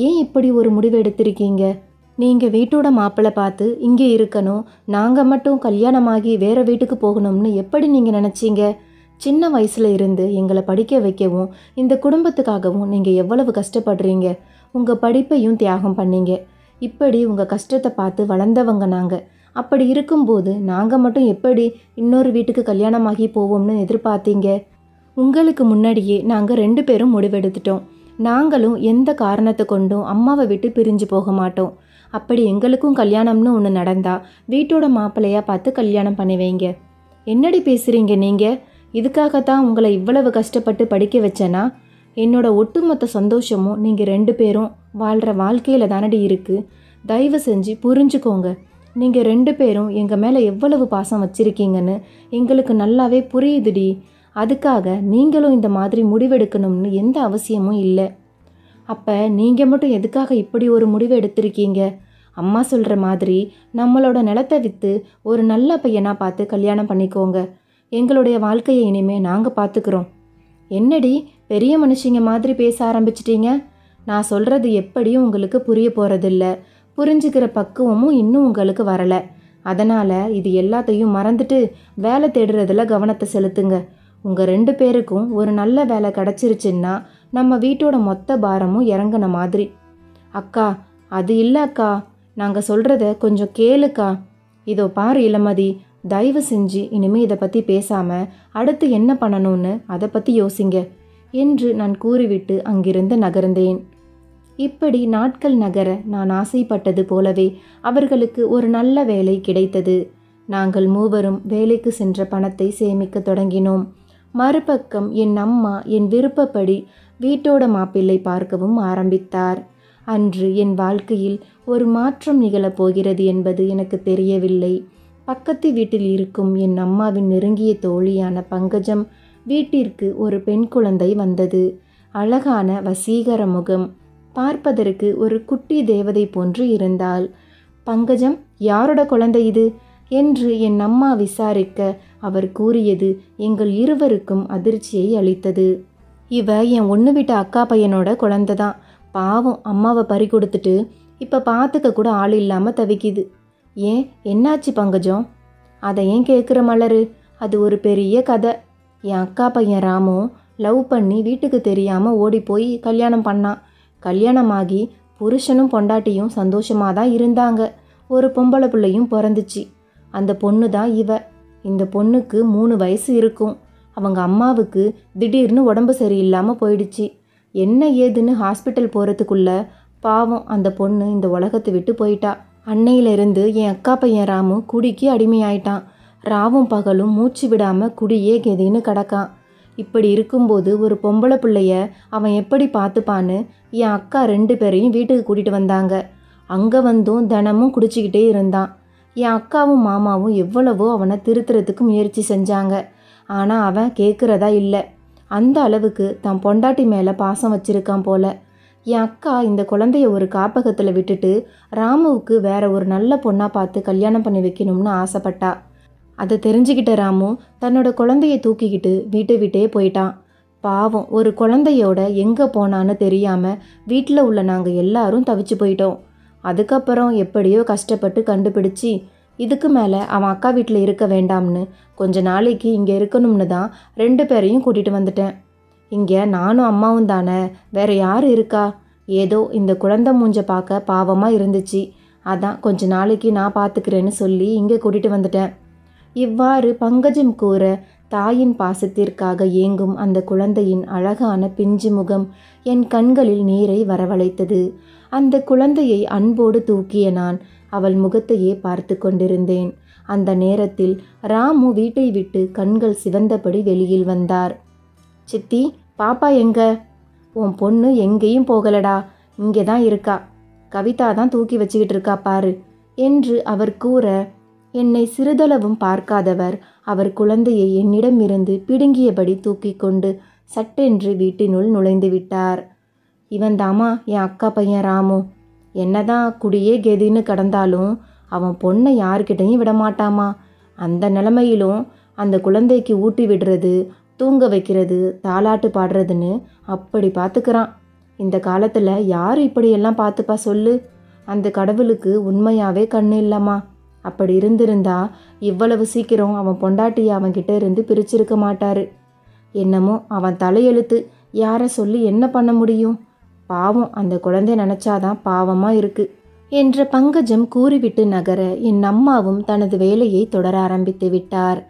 ஏன் இப்படி ஒரு முடிவு எடுத்திருக்கீங்க? நீங்கள் வீட்டோட மாப்பிள்ளை பார்த்து இங்கே இருக்கணும், நாங்கள் மட்டும் கல்யாணமாகி வேறு வீட்டுக்கு போகணும்னு எப்படி நீங்கள் நினச்சிங்க? சின்ன வயசில் இருந்து எங்களை படிக்க வைக்கவும் இந்த குடும்பத்துக்காகவும் நீங்கள் எவ்வளவு கஷ்டப்படுறீங்க. உங்கள் படிப்பையும் தியாகம் பண்ணீங்க. இப்படி உங்கள் கஷ்டத்தை பார்த்து வளர்ந்தவங்க நாங்கள். அப்படி இருக்கும்போது நாங்கள் மட்டும் எப்படி இன்னொரு வீட்டுக்கு கல்யாணமாகி போவோம்னு எதிர்பார்த்தீங்க? உங்களுக்கு முன்னாடியே நாங்கள் 2 பேரும் முடிவெடுத்துட்டோம். நாங்களும் எந்த காரணத்தை கொண்டும் அம்மாவை விட்டு பிரிஞ்சு போக மாட்டோம். அப்படி எங்களுக்கும் கல்யாணம்னு ஒன்று நடந்தா வீட்டோட மாப்பிள்ளையாக பார்த்து கல்யாணம் பண்ணி வைங்க. என்னடி பேசுகிறீங்க நீங்கள்? இதுக்காகத்தான் உங்களை இவ்வளவு கஷ்டப்பட்டு படிக்க வச்சேனா? என்னோட ஒட்டுமொத்த சந்தோஷமும் நீங்கள் 2 பேரும் வாழ்கிற வாழ்க்கையில் தானடி இருக்குது. தயவு செஞ்சு புரிஞ்சுக்கோங்க. நீங்கள் 2 பேரும் எங்கள் மேலே எவ்வளவு பாசம் வச்சுருக்கீங்கன்னு எங்களுக்கு நல்லாவே புரியுதுடி. அதுக்காக நீங்களும் இந்த மாதிரி முடிவெடுக்கணும்னு எந்த அவசியமும் இல்லை. அப்போ நீங்கள் மட்டும் எதுக்காக இப்படி ஒரு முடிவு எடுத்திருக்கீங்க? அம்மா சொல்கிற மாதிரி நம்மளோட நிலத்தை விற்று ஒரு நல்ல பையனாக பார்த்து கல்யாணம் பண்ணிக்கோங்க. எங்களுடைய வாழ்க்கையை இனிமேல் நாங்கள் பார்த்துக்கிறோம். என்னடி பெரிய மனுஷங்க மாதிரி பேச ஆரம்பிச்சிட்டீங்க? நான் சொல்கிறது எப்படியும் உங்களுக்கு புரிய போகிறதில்ல. புரிஞ்சுக்கிற பக்குவமும் இன்னும் உங்களுக்கு வரலை. அதனால் இது எல்லாத்தையும் மறந்துட்டு வேலை தேடுறதுல கவனத்தை செலுத்துங்க. உங்கள் 2 பேருக்கும் ஒரு நல்ல வேலை கிடச்சிருச்சுன்னா நம்ம வீட்டோட மொத்த பாரமும் இறங்கின மாதிரி. அக்கா, அது இல்லை அக்கா, நாங்கள் சொல்கிறத கொஞ்சம் கேளுக்கா. இதோ பாரு இளமதி, தயவு செஞ்சு இனிமேல் இதை பற்றி பேசாமல் அடுத்து என்ன பண்ணணும்னு அதை பற்றி யோசிங்க என்று நான் கூறிவிட்டு அங்கிருந்து நகர்ந்தேன். இப்படி நாட்கள் நகர நான் ஆசைப்பட்டது போலவே அவர்களுக்கு ஒரு நல்ல வேலை கிடைத்தது. நாங்கள் மூவரும் வேலைக்கு சென்ற பணத்தை சேமிக்க தொடங்கினோம். மறுபக்கம் என் அம்மா என் விருப்பப்படி வீட்டோட மாப்பிள்ளை பார்க்கவும் ஆரம்பித்தார். அன்று என் வாழ்க்கையில் ஒரு மாற்றம் நிகழப்போகிறது என்பது எனக்கு தெரியவில்லை. பக்கத்து வீட்டில் இருக்கும் என் அம்மாவின் நெருங்கிய தோழியான பங்கஜம் வீட்டிற்கு ஒரு பெண் குழந்தை வந்தது. அழகான வசீகர முகம், பார்ப்பதற்கு ஒரு குட்டி தேவதை போன்று இருந்தாள். பங்கஜம், யாரோட குழந்தை இது என்று என் அம்மா விசாரிக்க அவர் கூறியது எங்கள் இருவருக்கும் அதிர்ச்சியை அளித்தது. இவ என் ஒன்று விட்ட அக்கா பையனோட குழந்தை தான். பாவம், அம்மாவை பறி கொடுத்துட்டு இப்போ பார்த்துக்க கூட ஆள் இல்லாமல் தவிக்குது. ஏன், என்னாச்சு பங்கஜம்? அதை ஏன் கேட்குற மலரு? அது ஒரு பெரிய கதை. என் அக்கா பையன் ராமு லவ் பண்ணி வீட்டுக்கு தெரியாமல் ஓடி போய் கல்யாணம் பண்ணான். கல்யாணமாகி புருஷனும் பொண்டாட்டியும் சந்தோஷமாக தான் இருந்தாங்க. ஒரு பொம்பளை பிள்ளையும் பிறந்துச்சு. அந்த பொண்ணு தான் இவ. இந்த பொண்ணுக்கு 3 வயசு இருக்கும். அவங்க அம்மாவுக்கு திடீர்னு உடம்பு சரியில்லாமல் போயிடுச்சு. என்ன ஏதுன்னு ஹாஸ்பிட்டல் போகிறதுக்குள்ள பாவம் அந்த பொண்ணு இந்த உலகத்தை விட்டு போயிட்டா. அன்னையிலிருந்து என் அக்கா பையன் ராமு குடிக்கு அடிமையாயிட்டான். ராவும் பகலும் மூச்சு விடாமல் குடியே கெதின்னு கிடக்கான். இப்படி இருக்கும்போது ஒரு பொம்பளை பிள்ளைய அவன் எப்படி பார்த்துப்பான்னு என் அக்கா 2 பேரையும் வீட்டுக்கு கூட்டிகிட்டு வந்தாங்க. அங்கே வந்தும் தினமும் குடிச்சிக்கிட்டே இருந்தான். என் அக்காவும் மாமாவும் எவ்வளவோ அவனை திருத்துறதுக்கு முயற்சி செஞ்சாங்க. ஆனால் அவன் கேட்குறதா இல்லை. அந்த அளவுக்கு தன் பொண்டாட்டி மேலே பாசம் வச்சிருக்கான் போல. என் அக்கா இந்த குழந்தைய ஒரு காப்பகத்தில் விட்டுட்டு ராமுவுக்கு வேற ஒரு நல்ல பொண்ணாக பார்த்து கல்யாணம் பண்ணி வைக்கணும்னு ஆசைப்பட்டா. அதை தெரிஞ்சுக்கிட்ட ராமு தன்னோட குழந்தைய தூக்கிக்கிட்டு வீட்டை விட்டே போயிட்டான். பாவம், ஒரு குழந்தையோட எங்கே போனான்னு தெரியாமல் வீட்டில் உள்ள நாங்கள் எல்லாரும் தவிச்சு போயிட்டோம். அதுக்கப்புறம் எப்படியோ கஷ்டப்பட்டு கண்டுபிடிச்சி இதுக்கு மேலே அவன் அக்கா வீட்டில் இருக்க வேண்டாம்னு கொஞ்ச நாளைக்கு இங்கே இருக்கணும்னு தான் 2 பேரையும் கூட்டிகிட்டு வந்துட்டேன். இங்கே நானும் அம்மாவும் தானே, வேற யார் இருக்கா? ஏதோ இந்த குழந்தை மூஞ்ச பார்க்க பாவமாக இருந்துச்சு, அதான் கொஞ்ச நாளைக்கு நான் பார்த்துக்கிறேன்னு சொல்லி இங்கே கூட்டிகிட்டு வந்துட்டேன். இவ்வாறு பங்கஜம் கூற தாயின் பாசத்திற்காக ஏங்கும் அந்த குழந்தையின் அழகான பிஞ்சு முகம் என் கண்களில் நீரை வரவழைத்தது. அந்த குழந்தையை அன்போடு தூக்கிய நான் அவள் முகத்தையே பார்த்து கொண்டிருந்தேன். அந்த நேரத்தில் ராமு வீட்டை விட்டு கண்கள் சிவந்தபடி வெளியில் வந்தார். சித்தி, பாப்பா எங்க? உன் பொண்ணு எங்கேயும் போகலடா, இங்கே தான் இருக்கா. கவிதா தான் தூக்கி வச்சுக்கிட்டு இருக்கா பாரு என்று அவர் கூற, என்னை சிறிதளவும் பார்க்காதவர் அவர் குழந்தையை என்னிடமிருந்து பிடுங்கியபடி தூக்கி கொண்டு சட்டென்று வீட்டினுள் நுழைந்து விட்டார். இவன் தாமா என் அக்கா பையன் ராமு. என்னதான் குடியே கெதின்னு கடந்தாலும் அவன் பொண்ணை யார்கிட்டையும் விடமாட்டாமா. அந்த நிலைமையிலும் அந்த குழந்தைக்கு ஊட்டி விடுறது, தூங்க வைக்கிறது, தாலாட்டு பாடுறதுன்னு அப்படி பார்த்துக்கிறான். இந்த காலத்தில் யார் இப்படியெல்லாம் பார்த்துப்பா சொல்லு? அந்த கடவுளுக்கு உண்மையாகவே கண்ணு இல்லைம்மா. அப்படி இருந்திருந்தா இவ்வளவு சீக்கிரம் அவன் பொண்டாட்டியை அவன்கிட்ட இருந்து பிரிச்சிருக்க மாட்டாரு. என்னமோ அவன் தலையெழுத்து, யாரை சொல்லி என்ன பண்ண முடியும்? பாவம், அந்த குழந்தை நினச்சாதான் பாவமாக இருக்கு என்ற பங்கஜம் கூறிவிட்டு நகர என் அம்மாவும் தனது வேலையை தொடர ஆரம்பித்து விட்டார்.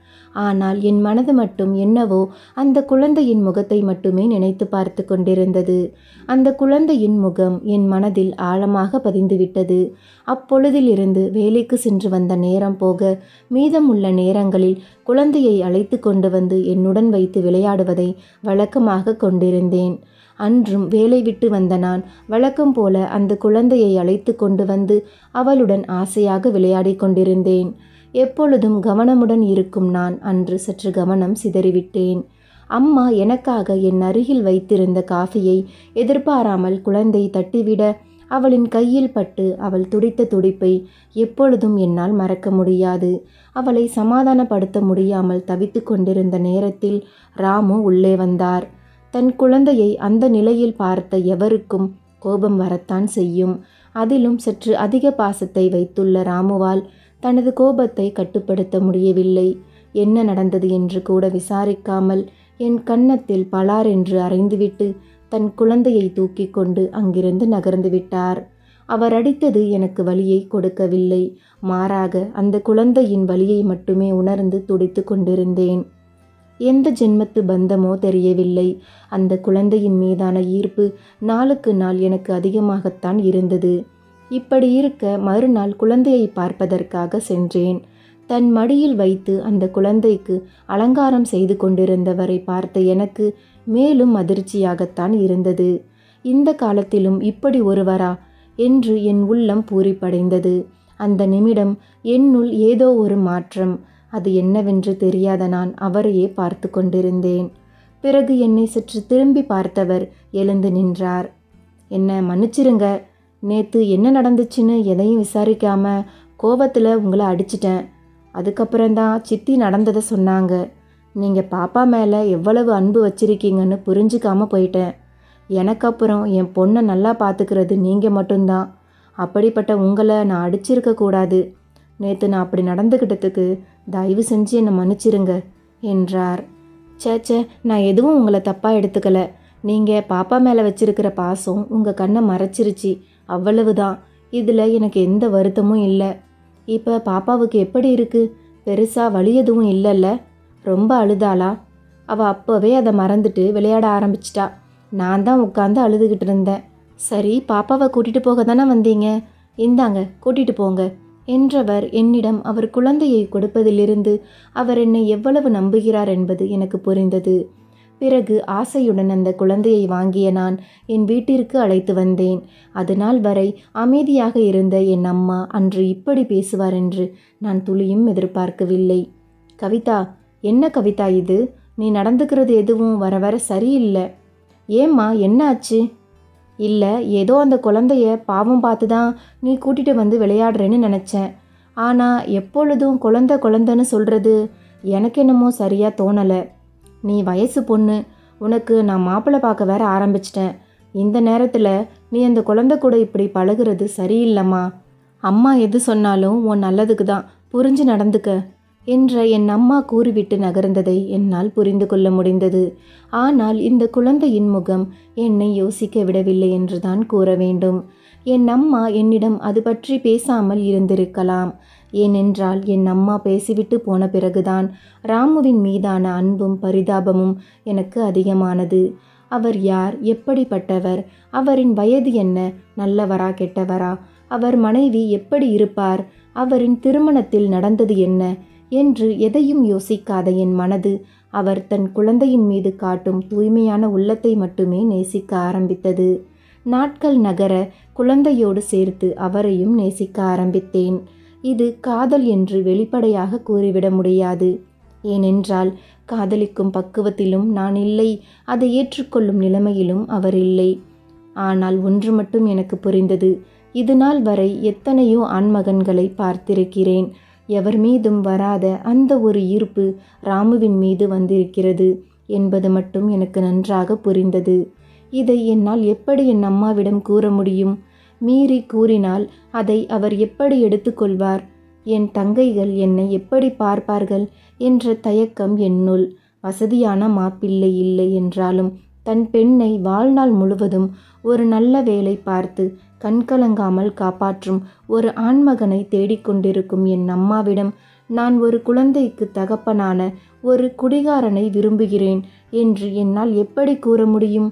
ஆனால் என் மனது மட்டும் என்னவோ அந்த குழந்தையின் முகத்தை மட்டுமே நினைத்து பார்த்து கொண்டிருந்தது. அந்த குழந்தையின் முகம் என் மனதில் ஆழமாக பதிந்துவிட்டது. அப்பொழுதிலிருந்து வேலைக்கு சென்று வந்த நேரம் போக மீதமுள்ள நேரங்களில் குழந்தையை அழைத்து கொண்டு வந்து என்னுடன் வைத்து விளையாடுவதை வழக்கமாக கொண்டிருந்தேன். அன்றும் வேலை விட்டு வந்த நான் வழக்கம் போல அந்த குழந்தையை அழைத்து கொண்டு வந்து அவளுடன் ஆசையாக விளையாடி கொண்டிருந்தேன். எப்பொழுதும் கவனமுடன் இருக்கும் நான் அன்று சற்று கவனம் சிதறிவிட்டேன். அம்மா எனக்காக என் அருகில் வைத்திருந்த காஃபியை எதிர்பாராமல் குழந்தை தட்டிவிட அவளின் கையில் பட்டு அவள் துடித்த துடிப்பை எப்பொழுதும் என்னால் மறக்க முடியாது. அவளை சமாதானப்படுத்த முடியாமல் தவித்து கொண்டிருந்த நேரத்தில் ராமு உள்ளே வந்தார். தன் குழந்தையை அந்த நிலையில் பார்த்த எவருக்கும் கோபம் வரத்தான் செய்யும். அதிலும் சற்று அதிக பாசத்தை வைத்துள்ள ராமுவால் தனது கோபத்தை கட்டுப்படுத்த முடியவில்லை. என்ன நடந்தது என்று கூட விசாரிக்காமல் என் கன்னத்தில் பலார் என்று அறைந்துவிட்டு தன் குழந்தையை தூக்கி கொண்டு அங்கிருந்து நகர்ந்து விட்டார். அவர் அடித்தது எனக்கு வலியை கொடுக்கவில்லை, மாறாக அந்த குழந்தையின் வலியை மட்டுமே உணர்ந்து துடித்து கொண்டிருந்தேன். எந்த ஜென்மத்து பந்தமோ தெரியவில்லை. அந்த குழந்தையின் மீதான ஈர்ப்பு நாளுக்கு நாள் எனக்கு அதிகமாகத்தான் இருந்தது. இப்படி இருக்க மறுநாள் குழந்தையை பார்ப்பதற்காக சென்றேன். தன் மடியில் வைத்து அந்த குழந்தைக்கு அலங்காரம் செய்து கொண்டிருந்தவரை பார்த்த எனக்கு மேலும் அதிர்ச்சியாகத்தான் இருந்தது. இந்த காலத்திலும் இப்படி ஒருவரா என்று என் உள்ளம் பூரிப்படைந்தது. அந்த நிமிடம் என்னுள் ஏதோ ஒரு மாற்றம். அது என்னவென்று தெரியாத நான் அவரையே பார்த்து கொண்டிருந்தேன். பிறகு என்னை சற்று திரும்பி பார்த்தவர் எழுந்து நின்றார். என்ன மன்னிச்சிருங்க, நேற்று என்ன நடந்துச்சுன்னு எதையும் விசாரிக்காம கோபத்தில் உங்களை அடிச்சிட்டேன். அதுக்கப்புறம்தான் சித்தி நடந்ததை சொன்னாங்க. நீங்கள் பாப்பா மேலே எவ்வளவு அன்பு வச்சிருக்கீங்கன்னு புரிஞ்சுக்காம போயிட்டேன். எனக்கு அப்புறம் என் பொண்ணை நல்லா பார்த்துக்கிறது நீங்கள் மட்டும்தான். அப்படிப்பட்ட உங்களை நான் அடிச்சிருக்கக்கூடாது. நேற்று நான் அப்படி நடந்துக்கிட்டதுக்கு தயவு செஞ்சு என்னை மன்னிச்சிருங்க என்றார். சேச்சே, நான் எதுவும் உங்களை தப்பாக எடுத்துக்கலை. நீங்கள் பாப்பா மேலே வச்சிருக்கிற பாசம் உங்கள் கண்ணை மறைச்சிருச்சு, அவ்வளவுதான். இதில் எனக்கு எந்த வருத்தமும் இல்லை. இப்போ பாப்பாவுக்கு எப்படி இருக்குது? பெருசாக வலி எதுவும் இல்லைல்ல? ரொம்ப அழுதாளா? அவள் அப்போவே அதை மறந்துட்டு விளையாட ஆரம்பிச்சிட்டா. நான் தான் உட்காந்து அழுதுகிட்டு இருந்தேன். சரி, பாப்பாவை கூட்டிட்டு போக தானே வந்தீங்க, இந்தாங்க கூட்டிட்டு போங்க என்றவர் என்னிடம் அவர் குழந்தையை கொடுப்பதிலிருந்து அவர் என்னை எவ்வளவு நம்புகிறார் என்பது எனக்கு புரிந்தது. பிறகு ஆசையுடன் அந்த குழந்தையை வாங்கிய நான் என் வீட்டிற்கு அழைத்து வந்தேன். அதுநாள் வரை அமைதியாக இருந்த என் அம்மா அன்று இப்படி பேசுவார் என்று நான் துளியும் எதிர்பார்க்கவில்லை. கவிதா, என்ன கவிதா இது? நீ நடந்துக்கிறது எதுவும் வர வர சரியில்லை. ஏம்மா, என்ன ஆச்சு? இல்லை, ஏதோ அந்த குழந்தைய பாவம் பார்த்து தான் நீ கூட்டிகிட்டு வந்து விளையாடுறேன்னு நினச்சேன். ஆனால் எப்பொழுதும் குழந்தை குழந்தைன்னு சொல்கிறது எனக்கு என்னமோ சரியாக தோணலை. நீ வயசு பொண்ணு, உனக்கு நான் மாப்பிள்ளை பார்க்க வேற ஆரம்பிச்சிட்டேன். இந்த நேரத்தில் நீ அந்த குழந்தை கூட இப்படி பழகுறது சரியில்லைம்மா. அம்மா எது சொன்னாலும் உன் நல்லதுக்கு தான், புரிஞ்சு நடந்துக்க என்ற என் அம்மா கூறிவிட்டு நகர்ந்ததை என்னால் புரிந்து கொள்ள முடிந்தது. ஆனால் இந்த குழந்தையின் முகம் என்னை யோசிக்க விடவில்லை என்றுதான் கூற வேண்டும். என் அம்மா என்னிடம் அது பற்றி பேசாமல் இருந்திருக்கலாம். ஏனென்றால் என் அம்மா பேசிவிட்டு போன பிறகுதான் ராமுவின் மீதான அன்பும் பரிதாபமும் எனக்கு அதிகமானது. அவர் யார், எப்படிப்பட்டவர், அவரின் வயது என்ன, நல்லவரா கெட்டவரா, அவர் மனைவி எப்படி இருப்பார், அவரின் திருமணத்தில் நடந்தது என்ன என்று எதையும் யோசிக்காத என் மனது அவர் தன் குழந்தையின் மீது காட்டும் தூய்மையான உள்ளத்தை மட்டுமே நேசிக்க ஆரம்பித்தது. நாட்கள் நகர குழந்தையோடு சேர்த்து அவரையும் நேசிக்க ஆரம்பித்தேன். இது காதல் என்று வெளிப்படையாக கூறிவிட முடியாது. ஏனென்றால் காதலிக்கும் பக்குவத்திலும் நான் இல்லை, அதை ஏற்றுக்கொள்ளும் நிலைமையிலும் அவர் இல்லை. ஆனால் ஒன்று மட்டும் எனக்கு புரிந்தது. இதுநாள் வரை எத்தனையோ ஆண்மகன்களை பார்த்திருக்கிறேன். எவர் மீதும் வராத அந்த ஒரு ஈர்ப்பு ராமுவின் மீது வந்திருக்கிறது என்பது மட்டும் எனக்கு நன்றாக புரிந்தது. இதை என்னால் எப்படி என் அம்மாவிடம் கூற முடியும்? மீறி கூறினால் அதை அவர் எப்படி எடுத்துக்கொள்வார்? என் தங்கைகள் என்னை எப்படி பார்ப்பார்கள் என்ற தயக்கம் என்னுள். வசதியான மாப்பிள்ளை இல்லை என்றாலும் தன் பெண்ணை வாழ்நாள் முழுவதும் ஒரு நல்ல வேலை பார்த்து கண்கலங்காமல் காப்பாற்றும் ஒரு ஆண்மகனை தேடிக்கொண்டிருக்கும் என் அம்மாவிடம் நான் ஒரு குழந்தைக்கு தகப்பனான ஒரு குடிகாரனை விரும்புகிறேன் என்று என்னால் எப்படி கூற முடியும்?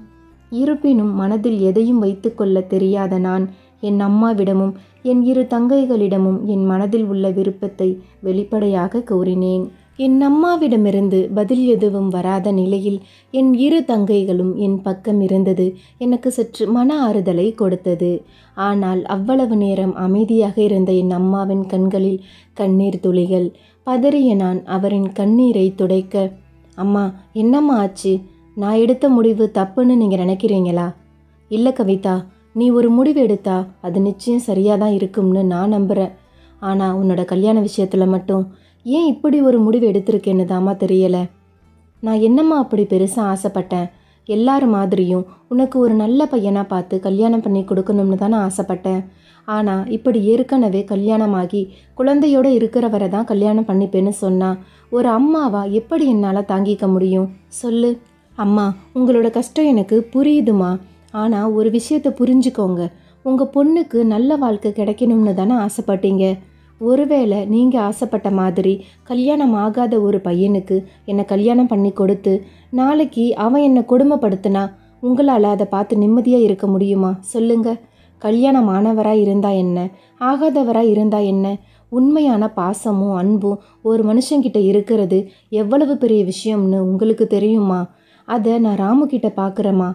இருப்பினும் மனதில் எதையும் வைத்து கொள்ள தெரியாத நான் என் அம்மாவிடமும் என் இரு தங்கைகளிடமும் என் மனதில் உள்ள விருப்பத்தை வெளிப்படையாக கூறினேன். என் அம்மாவிடமிருந்து பதில் எதுவும் வராத நிலையில் என் இரு தங்கைகளும் என் பக்கம் இருந்தது எனக்கு சற்று மன ஆறுதலை கொடுத்தது. ஆனால் அவ்வளவு நேரம் அமைதியாக இருந்த என் அம்மாவின் கண்களில் கண்ணீர் துளிகள். பதறிய நான் அவரின் கண்ணீரை துடைக்க, அம்மா, என்னம்மா ஆச்சு? நான் எடுத்த முடிவு தப்புன்னு நீங்கள் நினைக்கிறீங்களா? இல்லை கவிதா, நீ ஒரு முடிவு எடுத்தா அது நிச்சயம் சரியாக தான் இருக்கும்னு நான் நம்புகிறேன். ஆனால் உன்னோட கல்யாண விஷயத்தில் மட்டும் ஏன் இப்படி ஒரு முடிவு எடுத்திருக்கேன்னு தாம்மா தெரியலை. நான் என்னம்மா அப்படி பெருசாக ஆசைப்பட்டேன்? எல்லாரும் மாதிரியும் உனக்கு ஒரு நல்ல பையனாக பார்த்து கல்யாணம் பண்ணி கொடுக்கணும்னு தானே ஆசைப்பட்டேன். ஆனால் இப்படி ஏற்கனவே கல்யாணமாகி குழந்தையோடு இருக்கிறவரை தான் கல்யாணம் பண்ணிப்பேன்னு சொன்னா ஒரு அம்மாவா எப்படி என்னால் தாங்கிக்க முடியும் சொல்லு? அம்மா, உங்களோட கஷ்டம் எனக்கு புரியுதுமா. ஆனால் ஒரு விஷயத்தை புரிஞ்சுக்கோங்க. உங்கள் பொண்ணுக்கு நல்ல வாழ்க்கை கிடைக்கணும்னு தானே ஆசைப்பட்டீங்க. ஒருவேளை நீங்கள் ஆசைப்பட்ட மாதிரி கல்யாணம் ஆகாத ஒரு பையனுக்கு என்னை கல்யாணம் பண்ணி கொடுத்து நாளைக்கு அவன் என்னை கொடுமைப்படுத்தினா உங்களால் அதை பார்த்து நிம்மதியாக இருக்க முடியுமா சொல்லுங்க? கல்யாணம் ஆனவராக இருந்தா என்ன, ஆகாதவராக இருந்தா என்ன, உண்மையான பாசமும் அன்பும் ஒரு மனுஷங்கிட்ட இருக்கிறது எவ்வளவு பெரிய விஷயம்னு உங்களுக்கு தெரியுமா? அதை நான் ராமுக்கிட்ட பார்க்குறேம்மா.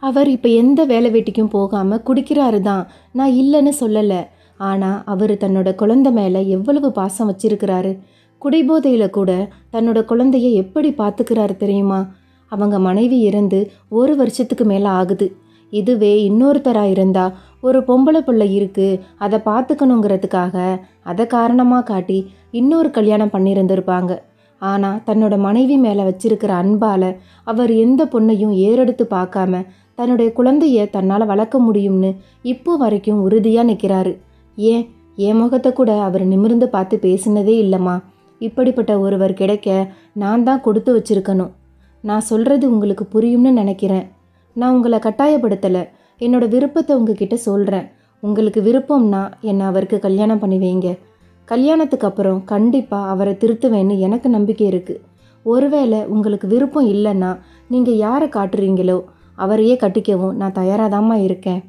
அவர் இப்போ எந்த வேலை வெட்டிக்கும் போகாமல் குடிக்கிறாரு தான், நான் இல்லைன்னு சொல்லலை. ஆனால் அவர் தன்னோட குழந்தை மேலே எவ்வளவு பாசம் வச்சிருக்கிறாரு. குடிபோதையில் கூட தன்னோட குழந்தைய எப்படி பார்த்துக்கிறாரு தெரியுமா? அவங்க மனைவி இறந்து 1 வருஷத்துக்கு மேலே ஆகுது. இதுவே இன்னொருத்தராக இருந்தால் ஒரு பொம்பளை பிள்ளை இருக்குது அதை பார்த்துக்கணுங்கிறதுக்காக அதை காரணமாக காட்டி இன்னொரு கல்யாணம் பண்ணியிருந்திருப்பாங்க. ஆனால் தன்னோட மனைவி மேலே வச்சிருக்கிற அன்பால் அவர் எந்த பொண்ணையும் ஏறெடுத்து பார்க்காம தன்னுடைய குழந்தைய தன்னால் வளர்க்க முடியும்னு இப்போ வரைக்கும் உறுதியாக நிற்கிறாரு. ஏன் என் முகத்தை கூட அவர் நிமிர்ந்து பார்த்து பேசினதே இல்லைம்மா. இப்படிப்பட்ட ஒருவர் கிடைக்க நான் தான் கொடுத்து வச்சிருக்கணும். நான் சொல்கிறது உங்களுக்கு புரியும்னு நினைக்கிறேன். நான் உங்களை கட்டாயப்படுத்தலை, என்னோட விருப்பத்தை உங்ககிட்ட சொல்கிறேன். உங்களுக்கு விருப்பம்னா என்னை அவருக்கு கல்யாணம் பண்ணி வைங்க. கல்யாணத்துக்கு அப்புறம் கண்டிப்பாக அவரை திருத்துவேன்னு எனக்கு நம்பிக்கை இருக்குது. ஒருவேளை உங்களுக்கு விருப்பம் இல்லைன்னா நீங்கள் யாரை காட்டுறீங்களோ அவரையே கட்டிக்கவும் நான் தயாராகதாம்மா இருக்கேன்.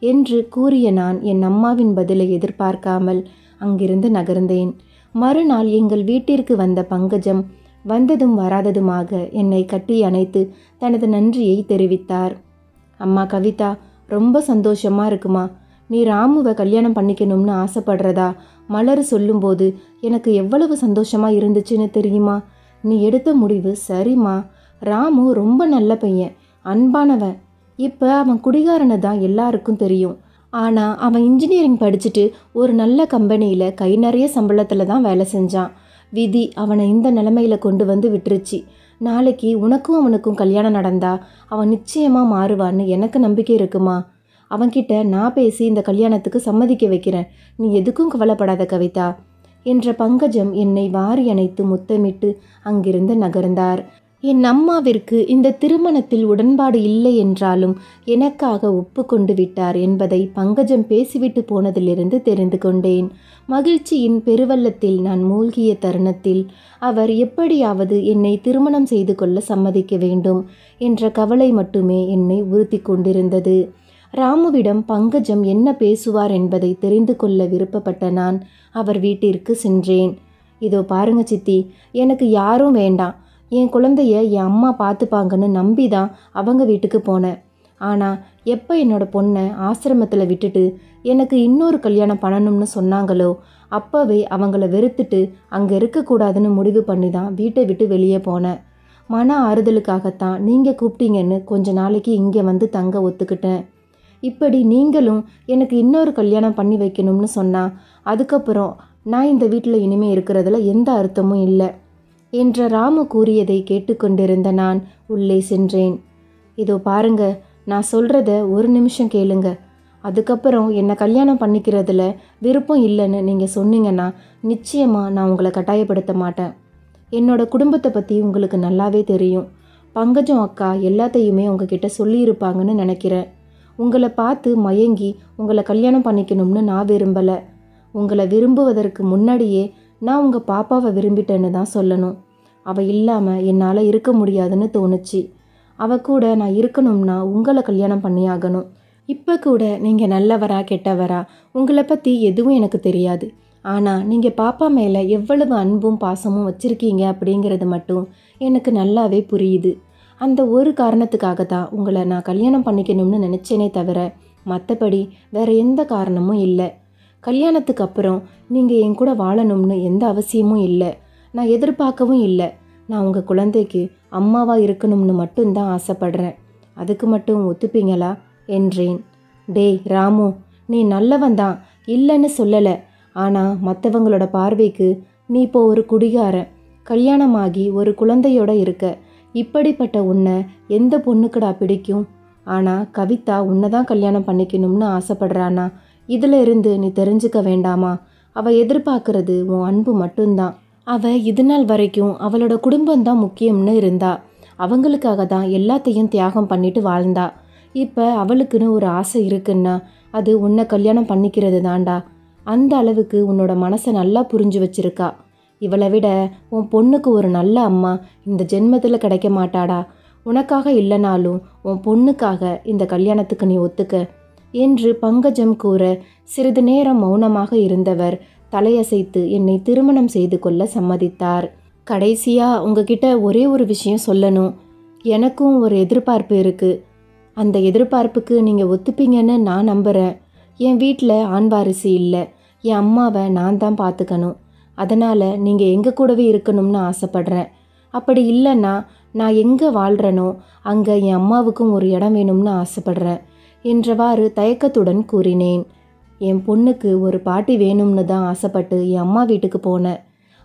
என்று கூறிய நான் என் அம்மாவின் பதிலை எதிர்பார்க்காமல் அங்கிருந்து நகர்ந்தேன். மறுநாள் எங்கள் வீட்டிற்கு வந்த பங்கஜம் வந்ததும் வராததுமாக என்னை கட்டி அணைத்து தனது நன்றியை தெரிவித்தார். அம்மா கவிதா, ரொம்ப சந்தோஷமா இருக்குமா. நீ ராமுவை கல்யாணம் பண்ணிக்கணும்னு ஆசைப்படுறதா மலர் சொல்லும்போது எனக்கு எவ்வளவு சந்தோஷமா இருந்துச்சுன்னு தெரியுமா. நீ எடுத்த முடிவு சரிம்மா. ராமு ரொம்ப நல்ல பையன், அன்பானவன். இப்போ அவன் குடிகாரனு தான் எல்லாருக்கும் தெரியும். ஆனால் அவன் இன்ஜினியரிங் படிச்சுட்டு ஒரு நல்ல கம்பெனியில் கை நிறைய சம்பளத்தில் தான் வேலை செஞ்சான். விதி அவனை இந்த நிலைமையில கொண்டு வந்து விட்டுருச்சு. நாளைக்கு உனக்கும் அவனுக்கும் கல்யாணம் நடந்தா அவன் நிச்சயமாக மாறுவான்னு எனக்கு நம்பிக்கை இருக்குமா. அவன்கிட்ட நான் பேசி இந்த கல்யாணத்துக்கு சம்மதிக்க வைக்கிறேன். நீ எதுக்கும் கவலைப்படாத கவிதா என்ற பங்கஜம் என்னை வாரி அணைத்து முத்தமிட்டு அங்கிருந்து நகர்ந்தார். என் அம்மாவிற்கு இந்த திருமணத்தில் உடன்பாடு இல்லை என்றாலும் எனக்காக ஒப்புக்கொண்டு விட்டார் என்பதை பங்கஜம் பேசிவிட்டு போனதிலிருந்து தெரிந்து கொண்டேன். மகிழ்ச்சியின் பெருவெள்ளத்தில் நான் மூழ்கிய தருணத்தில் அவர் எப்படியாவது என்னை திருமணம் செய்து கொள்ள சம்மதிக்க வேண்டும் என்ற கவலை மட்டுமே என்னை உறுத்தி கொண்டிருந்தது. ராமுவிடம் பங்கஜம் என்ன பேசுவார் என்பதை தெரிந்து கொள்ள விருப்பப்பட்ட நான் அவர் வீட்டிற்கு சென்றேன். இதோ பாருங்க சித்தி, எனக்கு யாரும் வேண்டாம். என் குழந்தைய என் அம்மா பார்த்துப்பாங்கன்னு நம்பி தான் அவங்க வீட்டுக்கு போனேன். ஆனால் எப்போ என்னோட பொண்ணை ஆசிரமத்தில் விட்டுட்டு எனக்கு இன்னொரு கல்யாணம் பண்ணணும்னு சொன்னாங்களோ அப்போவே அவங்கள வெறுத்துட்டு அங்கே இருக்கக்கூடாதுன்னு முடிவு பண்ணி தான் வீட்டை விட்டு வெளியே போனேன். மன ஆறுதலுக்காகத்தான் நீங்கள் கூப்பிட்டீங்கன்னு கொஞ்ச நாளைக்கு இங்கே வந்து தங்க ஒத்துக்கிட்டேன். இப்படி நீங்களும் எனக்கு இன்னொரு கல்யாணம் பண்ணி வைக்கணும்னு சொன்னால் அதுக்கப்புறம் நான் இந்த வீட்டில் இனிமேல் இருக்கிறதுல எந்த அர்த்தமும் இல்லை என்ற ராமு கூறியதை கேட்டுக்கொண்டிருந்த நான் உள்ளே சென்றேன். இதோ பாருங்க, நான் சொல்கிறத ஒரு நிமிஷம் கேளுங்க. அதுக்கப்புறம் என்னை கல்யாணம் பண்ணிக்கிறதுல விருப்பம் இல்லைன்னு நீங்கள் சொன்னீங்கன்னா நிச்சயமாக நான் உங்களை கட்டாயப்படுத்த மாட்டேன். என்னோட குடும்பத்தை பற்றி உங்களுக்கு நல்லாவே தெரியும். பங்கஜம் அக்கா எல்லாத்தையுமே உங்ககிட்ட சொல்லியிருப்பாங்கன்னு நினைக்கிறேன். உங்களை பார்த்து மயங்கி உங்களை கல்யாணம் பண்ணிக்கணும்னு நான் விரும்பலை. உங்களை விரும்புவதற்கு முன்னாடியே நான் உங்கள் பாப்பாவை விரும்பிட்டேன்னு தான் சொல்லணும். அவள் இல்லாமல் என்னால் இருக்க முடியாதுன்னு தோணுச்சு. அவள் கூட நான் இருக்கணும்னா உங்களை கல்யாணம் பண்ணியாகணும். இப்போ கூட நீங்கள் நல்லவரா கெட்டவரா உங்களை பற்றி எதுவும் எனக்கு தெரியாது. ஆனால் நீங்கள் பாப்பா மேலே எவ்வளவு அன்பும் பாசமும் வச்சுருக்கீங்க அப்படிங்கிறது மட்டும் எனக்கு நல்லாவே புரியுது. அந்த ஒரு காரணத்துக்காக தான் உங்களை நான் கல்யாணம் பண்ணிக்கணும்னு நினச்சேனே தவிர மற்றபடி வேறு எந்த காரணமும் இல்லை. கல்யாணத்துக்கு அப்புறம் நீங்கள் என் கூட வாழணும்னு எந்த அவசியமும் இல்லை. நான் எதிர்பார்க்கவும் இல்லை. நான் உங்கள் குழந்தைக்கு அம்மாவாக இருக்கணும்னு மட்டும்தான் ஆசைப்படுறேன். அதுக்கு மட்டும் ஒத்துப்பீங்களா என்றேன். டேய் ராமு, நீ நல்லவன் தான், இல்லைன்னு சொல்லலை. ஆனால் மற்றவங்களோட பார்வைக்கு நீ இப்போ ஒரு குடிகாரன். கல்யாணமாகி ஒரு குழந்தையோட இருக்க. இப்படிப்பட்ட உன்னை எந்த பொண்ணுக்குடா பிடிக்கும்? ஆனால் கவிதா உன்னை தான் கல்யாணம் பண்ணிக்கணும்னு ஆசைப்படுறானா? இதில் இருந்து நீ தெரிஞ்சுக்க வேண்டாமா? அவள் எதிர்பார்க்கறது உன் அன்பு மட்டும்தான். அவள் இது நாள் வரைக்கும் அவளோட குடும்பம்தான் முக்கியம்னு இருந்தா. அவங்களுக்காக தான் எல்லாத்தையும் தியாகம் பண்ணிட்டு வாழ்ந்தா. இப்போ அவளுக்குன்னு ஒரு ஆசை இருக்குன்னா அது உன்னை கல்யாணம் பண்ணிக்கிறது தான்டா. அந்த அளவுக்கு உன்னோட மனசை நல்லா புரிஞ்சு வச்சிருக்கா. இவளை விட உன் பொண்ணுக்கு ஒரு நல்ல அம்மா இந்த ஜென்மத்தில் கிடைக்க மாட்டாடா. உனக்காக இல்லைனாலும் உன் பொண்ணுக்காக இந்த கல்யாணத்துக்கு நீ ஒத்துக்க என்று பங்கஜம் கூற சிறிது நேரம் மௌனமாக இருந்தவர் தலையசைத்து என்னை திருமணம் செய்து கொள்ள சம்மதித்தார். கடைசியாக உங்ககிட்ட ஒரே ஒரு விஷயம் சொல்லணும். எனக்கும் ஒரு எதிர்பார்ப்பு இருக்குது. அந்த எதிர்பார்ப்புக்கு நீங்கள் ஒத்துப்பீங்கன்னு நான் நம்புகிறேன். என் வீட்டில் ஆண் வாரிசு இல்லை. என் அம்மாவை நான் தான் பார்த்துக்கணும். அதனால் நீங்கள் எங்கள் கூடவே இருக்கணும்னு ஆசைப்படுறேன். அப்படி இல்லைன்னா நான் எங்கே வாழ்கிறேனோ அங்கே என் அம்மாவுக்கும் ஒரு இடம் வேணும்னு ஆசைப்படுறேன் என்றவாறு தயக்கத்துடன் கூறினேன். என் பொண்ணுக்கு ஒரு பாட்டி வேணும்னு தான் ஆசைப்பட்டு என் அம்மா வீட்டுக்கு போனேன்.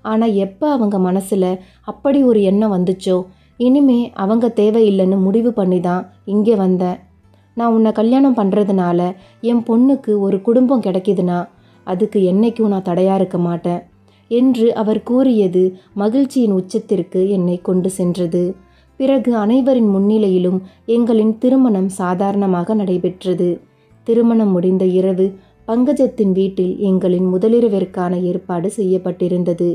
ஆனால் எப்போ அவங்க மனசில் அப்படி ஒரு எண்ணம் வந்துச்சோ இனிமே அவங்க தேவையில்லைன்னு முடிவு பண்ணி தான் இங்கே வந்தேன். நான் உன்னை கல்யாணம் பண்ணுறதுனால என் பொண்ணுக்கு ஒரு குடும்பம் கிடைக்கிதுன்னா அதுக்கு என்னைக்கும் நான் தடையாக இருக்க மாட்டேன் என்று அவர் கூறியது மகிழ்ச்சியின் உச்சத்திற்கு என்னை கொண்டு சென்றது. பிறகு அனைவரின் முன்னிலையிலும் எங்களின் திருமணம் சாதாரணமாக நடைபெற்றது. திருமணம் முடிந்த இரவு பங்கஜத்தின் வீட்டில் எங்களின் முதலிரவிற்கான ஏற்பாடு செய்யப்பட்டிருந்தது.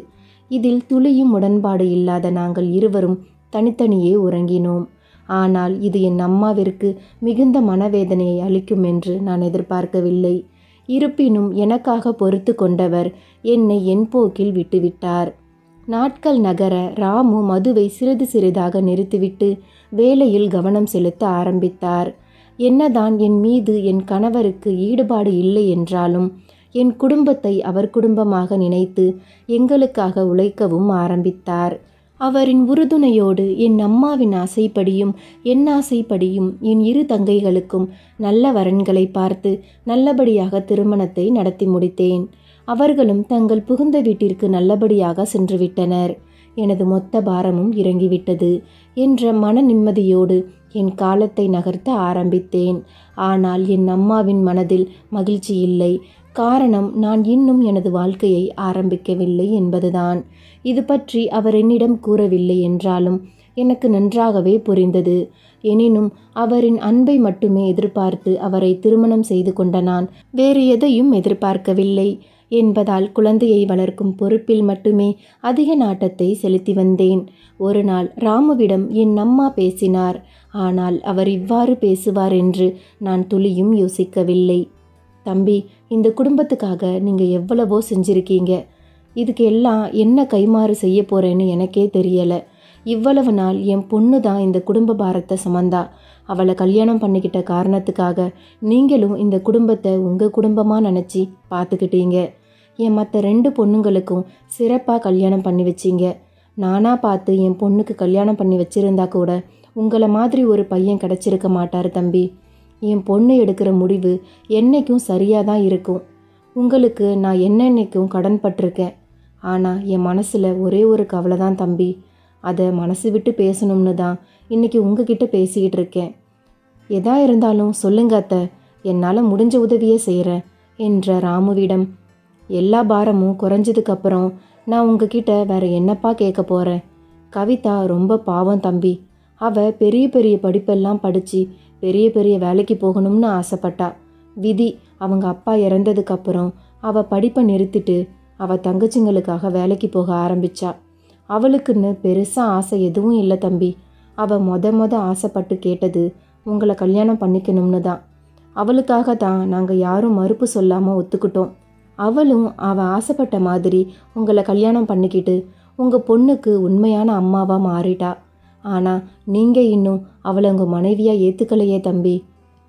இதில் துளியும் உடன்பாடு இல்லாத நாங்கள் இருவரும் தனித்தனியே உறங்கினோம். ஆனால் இது என் அம்மாவிற்கு மிகுந்த மனவேதனையை அளிக்கும் என்று நான் எதிர்பார்க்கவில்லை. இருப்பினும் எனக்காக பொறுத்து கொண்டவர் என்னை என் போக்கில் விட்டுவிட்டார். நாட்கள் நகர ராமு மதுவை சிறிது சிறிதாக நிறுத்திவிட்டு வேலையில் கவனம் செலுத்த ஆரம்பித்தார். என்னதான் என் மீது என் கணவருக்கு ஈடுபாடு இல்லை என்றாலும் என் குடும்பத்தை அவர் குடும்பமாக நினைத்து எங்களுக்காக உழைக்கவும் ஆரம்பித்தார். அவரின் உறுதுணையோடு என் அம்மாவின் ஆசைப்படியும் என் ஆசைப்படியும் என் இரு தங்கைகளுக்கும் நல்ல வரன்களை பார்த்து நல்லபடியாக திருமணத்தை நடத்தி முடித்தேன். அவர்களும் தங்கள் புகுந்த வீட்டிற்கு நல்லபடியாக சென்றுவிட்டனர். எனது மொத்த பாரமும் இறங்கிவிட்டது என்ற மன நிம்மதியோடு என் காலத்தை நகர்த்த ஆரம்பித்தேன். ஆனால் என் அம்மாவின் மனதில் மகிழ்ச்சி இல்லை. காரணம், நான் இன்னும் எனது வாழ்க்கையை ஆரம்பிக்கவில்லை என்பதுதான். இது பற்றி அவர் என்னிடம் கூறவில்லை என்றாலும் எனக்கு நன்றாகவே புரிந்தது. எனினும் அவரின் அன்பை மட்டுமே எதிர்பார்த்து அவரை திருமணம் செய்து கொண்ட நான் வேறு எதையும் எதிர்பார்க்கவில்லை என்பதால் குழந்தையை வளர்க்கும் பொறுப்பில் மட்டுமே அதிக நாட்டத்தை செலுத்தி வந்தேன். ஒரு நாள் ராமுவிடம் என் அம்மா பேசினார். ஆனால் அவர் இவ்வாறு பேசுவார் என்று நான் துளியும் யோசிக்கவில்லை. தம்பி, இந்த குடும்பத்துக்காக நீங்கள் எவ்வளவோ செஞ்சிருக்கீங்க. இதுக்கு எல்லாம் என்ன கைமாறு செய்ய போகிறேன்னு எனக்கே தெரியலை. இவ்வளவு நாள் என் பொண்ணு தான் இந்த குடும்ப பாரத்தை சுமந்தா. அவளை கல்யாணம் பண்ணிக்கிட்ட காரணத்துக்காக நீங்களும் இந்த குடும்பத்தை உங்கள் குடும்பமாக நினச்சி பார்த்துக்கிட்டீங்க. என் மற்ற 2 பொண்ணுங்களுக்கும் சிறப்பாக கல்யாணம் பண்ணி வச்சிங்க. நானாக பார்த்து என் பொண்ணுக்கு கல்யாணம் பண்ணி வச்சிருந்தா கூட உங்களை மாதிரி ஒரு பையன் கிடச்சிருக்க மாட்டார் தம்பி. என் பொண்ணு எடுக்கிற முடிவு என்னைக்கும் சரியாக தான் இருக்கும். உங்களுக்கு நான் என்னென்னைக்கும் கடன் பட்டிருக்கேன். ஆனால் என் மனசில் ஒரே ஒரு கவலை தான் தம்பி. அதை மனசு விட்டு பேசணும்னு தான் இன்றைக்கி உங்ககிட்ட பேசிக்கிட்டு இருக்கேன். எதா இருந்தாலும் சொல்லுங்க அத்தை, என்னால் முடிஞ்ச உதவியே செய்கிறேன் என்ற ராமுவிடம். எல்லா பாரமும் குறைஞ்சதுக்கப்புறம் நான் உங்ககிட்ட வேற என்னப்பா கேட்க போகிறேன். கவிதா ரொம்ப பாவம் தம்பி. அவள் பெரிய பெரிய படிப்பெல்லாம் படித்து பெரிய பெரிய வேலைக்கு போகணும்னு ஆசைப்பட்டா. விதி அவங்க அப்பா இறந்ததுக்கப்புறம் அவள் படிப்பை நிறுத்திட்டு அவள் தங்கச்சிங்களுக்காக வேலைக்கு போக ஆரம்பித்தா. அவளுக்குன்னு பெருசாக ஆசை எதுவும் இல்லை தம்பி. அவள் மொத ஆசைப்பட்டு கேட்டது உங்களை கல்யாணம் பண்ணிக்கணும்னு தான். அவளுக்காக தான் நாங்கள் யாரும் மறுப்பு சொல்லாமல் ஒத்துக்கிட்டோம். அவளும் அவள் ஆசைப்பட்ட மாதிரி உங்களை கல்யாணம் பண்ணிக்கிட்டு உங்கள் பொண்ணுக்கு உண்மையான அம்மாவாக மாறிட்டா. ஆனால் நீங்கள் இன்னும் அவளை உங்கள் மனைவியாக ஏற்றுக்கலையே தம்பி.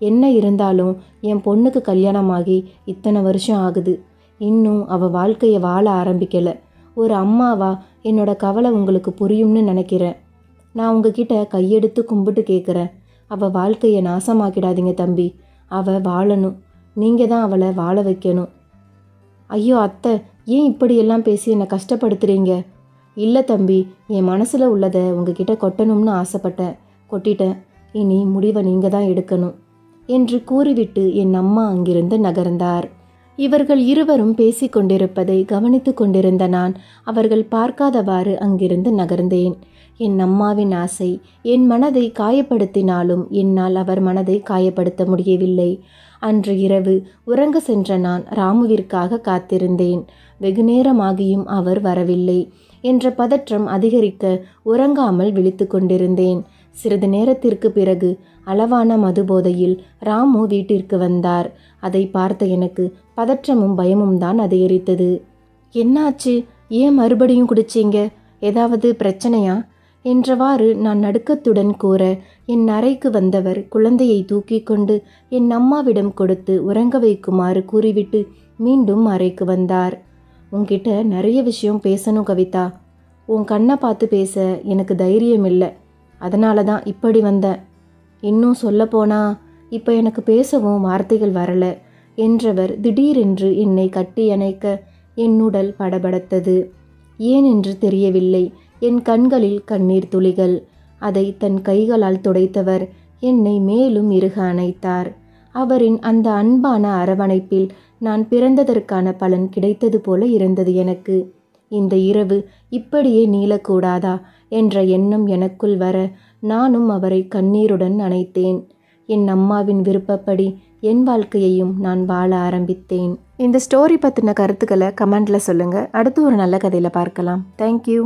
என்ன இருந்தாலும் என் பொண்ணுக்கு கல்யாணமாகி இத்தனை வருஷம் ஆகுது. இன்னும் அவள் வாழ்க்கையை வாழ ஆரம்பிக்கலை. ஒரு அம்மாவா என்னோட கவலை உங்களுக்கு புரியும்னு நினைக்கிறேன். நான் உங்ககிட்ட கையெடுத்து கும்பிட்டு கேட்குறேன். அவள் வாழ்க்கையை நாசமாக்கிடாதீங்க தம்பி. அவள் வாழணும். நீங்கள் தான் அவளை வாழ வைக்கணும். ஐயோ அத்தை, ஏன் இப்படியெல்லாம் பேசி என்னை கஷ்டப்படுத்துகிறீங்க? இல்லை தம்பி, என் மனசில் உள்ளதை உங்ககிட்ட கொட்டணும்னு ஆசைப்பட்டேன். கொட்டிட்டேன். இனி முடிவை நீங்கள் தான் எடுக்கணும் என்று கூறிவிட்டு என் அம்மா அங்கிருந்து நகர்ந்தார். இவர்கள் இருவரும் பேசிக்கொண்டிருப்பதை கவனித்து கொண்டிருந்த நான் அவர்கள் பார்க்காதவாறு அங்கிருந்து நகர்ந்தேன். என் அம்மாவின் ஆசை என் மனதை காயப்படுத்தினாலும் என்னால் அவர் மனதை காயப்படுத்த முடியவில்லை. அன்று இரவு உறங்க சென்ற நான் ராமுவிற்காக காத்திருந்தேன். வெகு நேரமாகியும் அவர் வரவில்லை என்ற பதற்றம் அதிகரிக்க உறங்காமல் விழித்து கொண்டிருந்தேன். சிறிது நேரத்திற்கு பிறகு அளவான மதுபோதையில் ராமு வீட்டிற்கு வந்தார். அதை பார்த்த எனக்கு பதற்றமும் பயமும் தான் அதிகரித்தது. என்னாச்சு? ஏன் மறுபடியும் குடிச்சிங்க? ஏதாவது பிரச்சனையா என்றவாறு நான் நடுக்கத்துடன் கூற என் அறைக்கு வந்தவர் குழந்தையை தூக்கி கொண்டு என் அம்மாவிடம் கொடுத்து உறங்க வைக்குமாறு கூறிவிட்டு மீண்டும் அறைக்கு வந்தார். உன்கிட்ட நிறைய விஷயம் பேசணும் கவிதா. உன் கண்ணை பார்த்து பேச எனக்கு தைரியம் இல்லை. அதனால தான் இப்படி வந்தேன். இன்னும் சொல்லப்போனா இப்போ எனக்கு பேசவும் வார்த்தைகள் வரல என்றவர் திடீரென்று என்னை கட்டி அணைக்க என் உடல் படபடத்தது. ஏன் என்று தெரியவில்லை. என் கண்களில் கண்ணீர் துளிகள். அதை தன் கைகளால் துடைத்தவர் என்னை மேலும் இறுக அணைத்தார். அவரின் அந்த அன்பான அரவணைப்பில் நான் பிறந்ததற்கான பலன் கிடைத்தது போல இருந்தது எனக்கு. இந்த இரவு இப்படியே நீளக்கூடாதா என்ற எண்ணம் எனக்குள் வர நானும் அவரை கண்ணீருடன் அணைத்தேன். என் அம்மாவின் விருப்பப்படி என் வாழ்க்கையையும் நான் வாழ ஆரம்பித்தேன். இந்த ஸ்டோரி பற்றின கருத்துக்களை கமெண்டில் சொல்லுங்கள். அடுத்து ஒரு நல்ல கதையில் பார்க்கலாம். தேங்க்யூ.